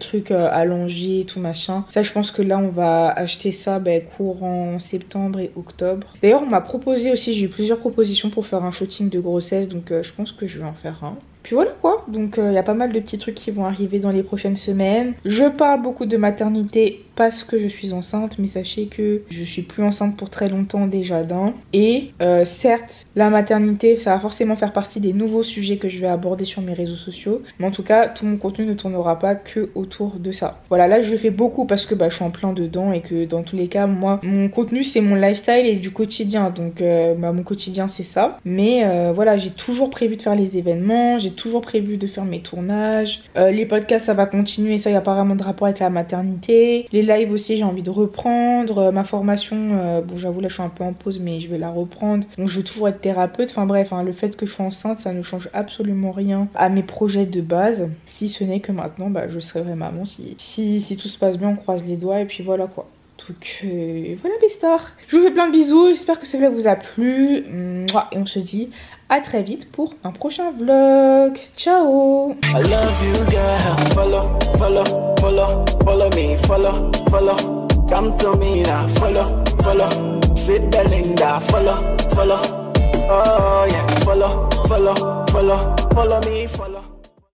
trucs allongés, tout machin. Ça je pense que là on va acheter ça courant septembre et octobre. D'ailleurs on m'a proposé aussi, j'ai eu plusieurs propositions pour faire un shooting de grossesse. Donc je pense que je vais en faire un. Puis voilà quoi, donc il y a pas mal de petits trucs qui vont arriver dans les prochaines semaines. Je parle beaucoup de maternité parce que je suis enceinte, mais sachez que je suis plus enceinte pour très longtemps déjà d'un. Et certes, la maternité, ça va forcément faire partie des nouveaux sujets que je vais aborder sur mes réseaux sociaux. Mais en tout cas, tout mon contenu ne tournera pas que autour de ça. Voilà, là je le fais beaucoup parce que je suis en plein dedans et que dans tous les cas, moi, mon contenu c'est mon lifestyle et du quotidien. Donc mon quotidien c'est ça. Mais voilà, j'ai toujours prévu de faire les événements, j'ai toujours prévu de faire mes tournages. Les podcasts ça va continuer, ça il n'y a pas vraiment de rapport avec la maternité. Les lives aussi j'ai envie de reprendre. Ma formation, bon j'avoue là je suis un peu en pause mais je vais la reprendre. Donc je veux toujours être thérapeute. Enfin bref, le fait que je sois enceinte ça ne change absolument rien à mes projets de base. Si ce n'est que maintenant je serai vraie maman si tout se passe bien, on croise les doigts et puis voilà quoi. Donc voilà mes stars. Je vous fais plein de bisous, j'espère que ce vlog vous a plu. Et on se dit à très vite pour un prochain vlog. Ciao. I love you, girl. Follow, follow, follow, follow me, follow, follow. Come to me now, follow, follow. Sweet Belinda, follow, follow. Oh yeah, follow, follow, follow, follow me, follow.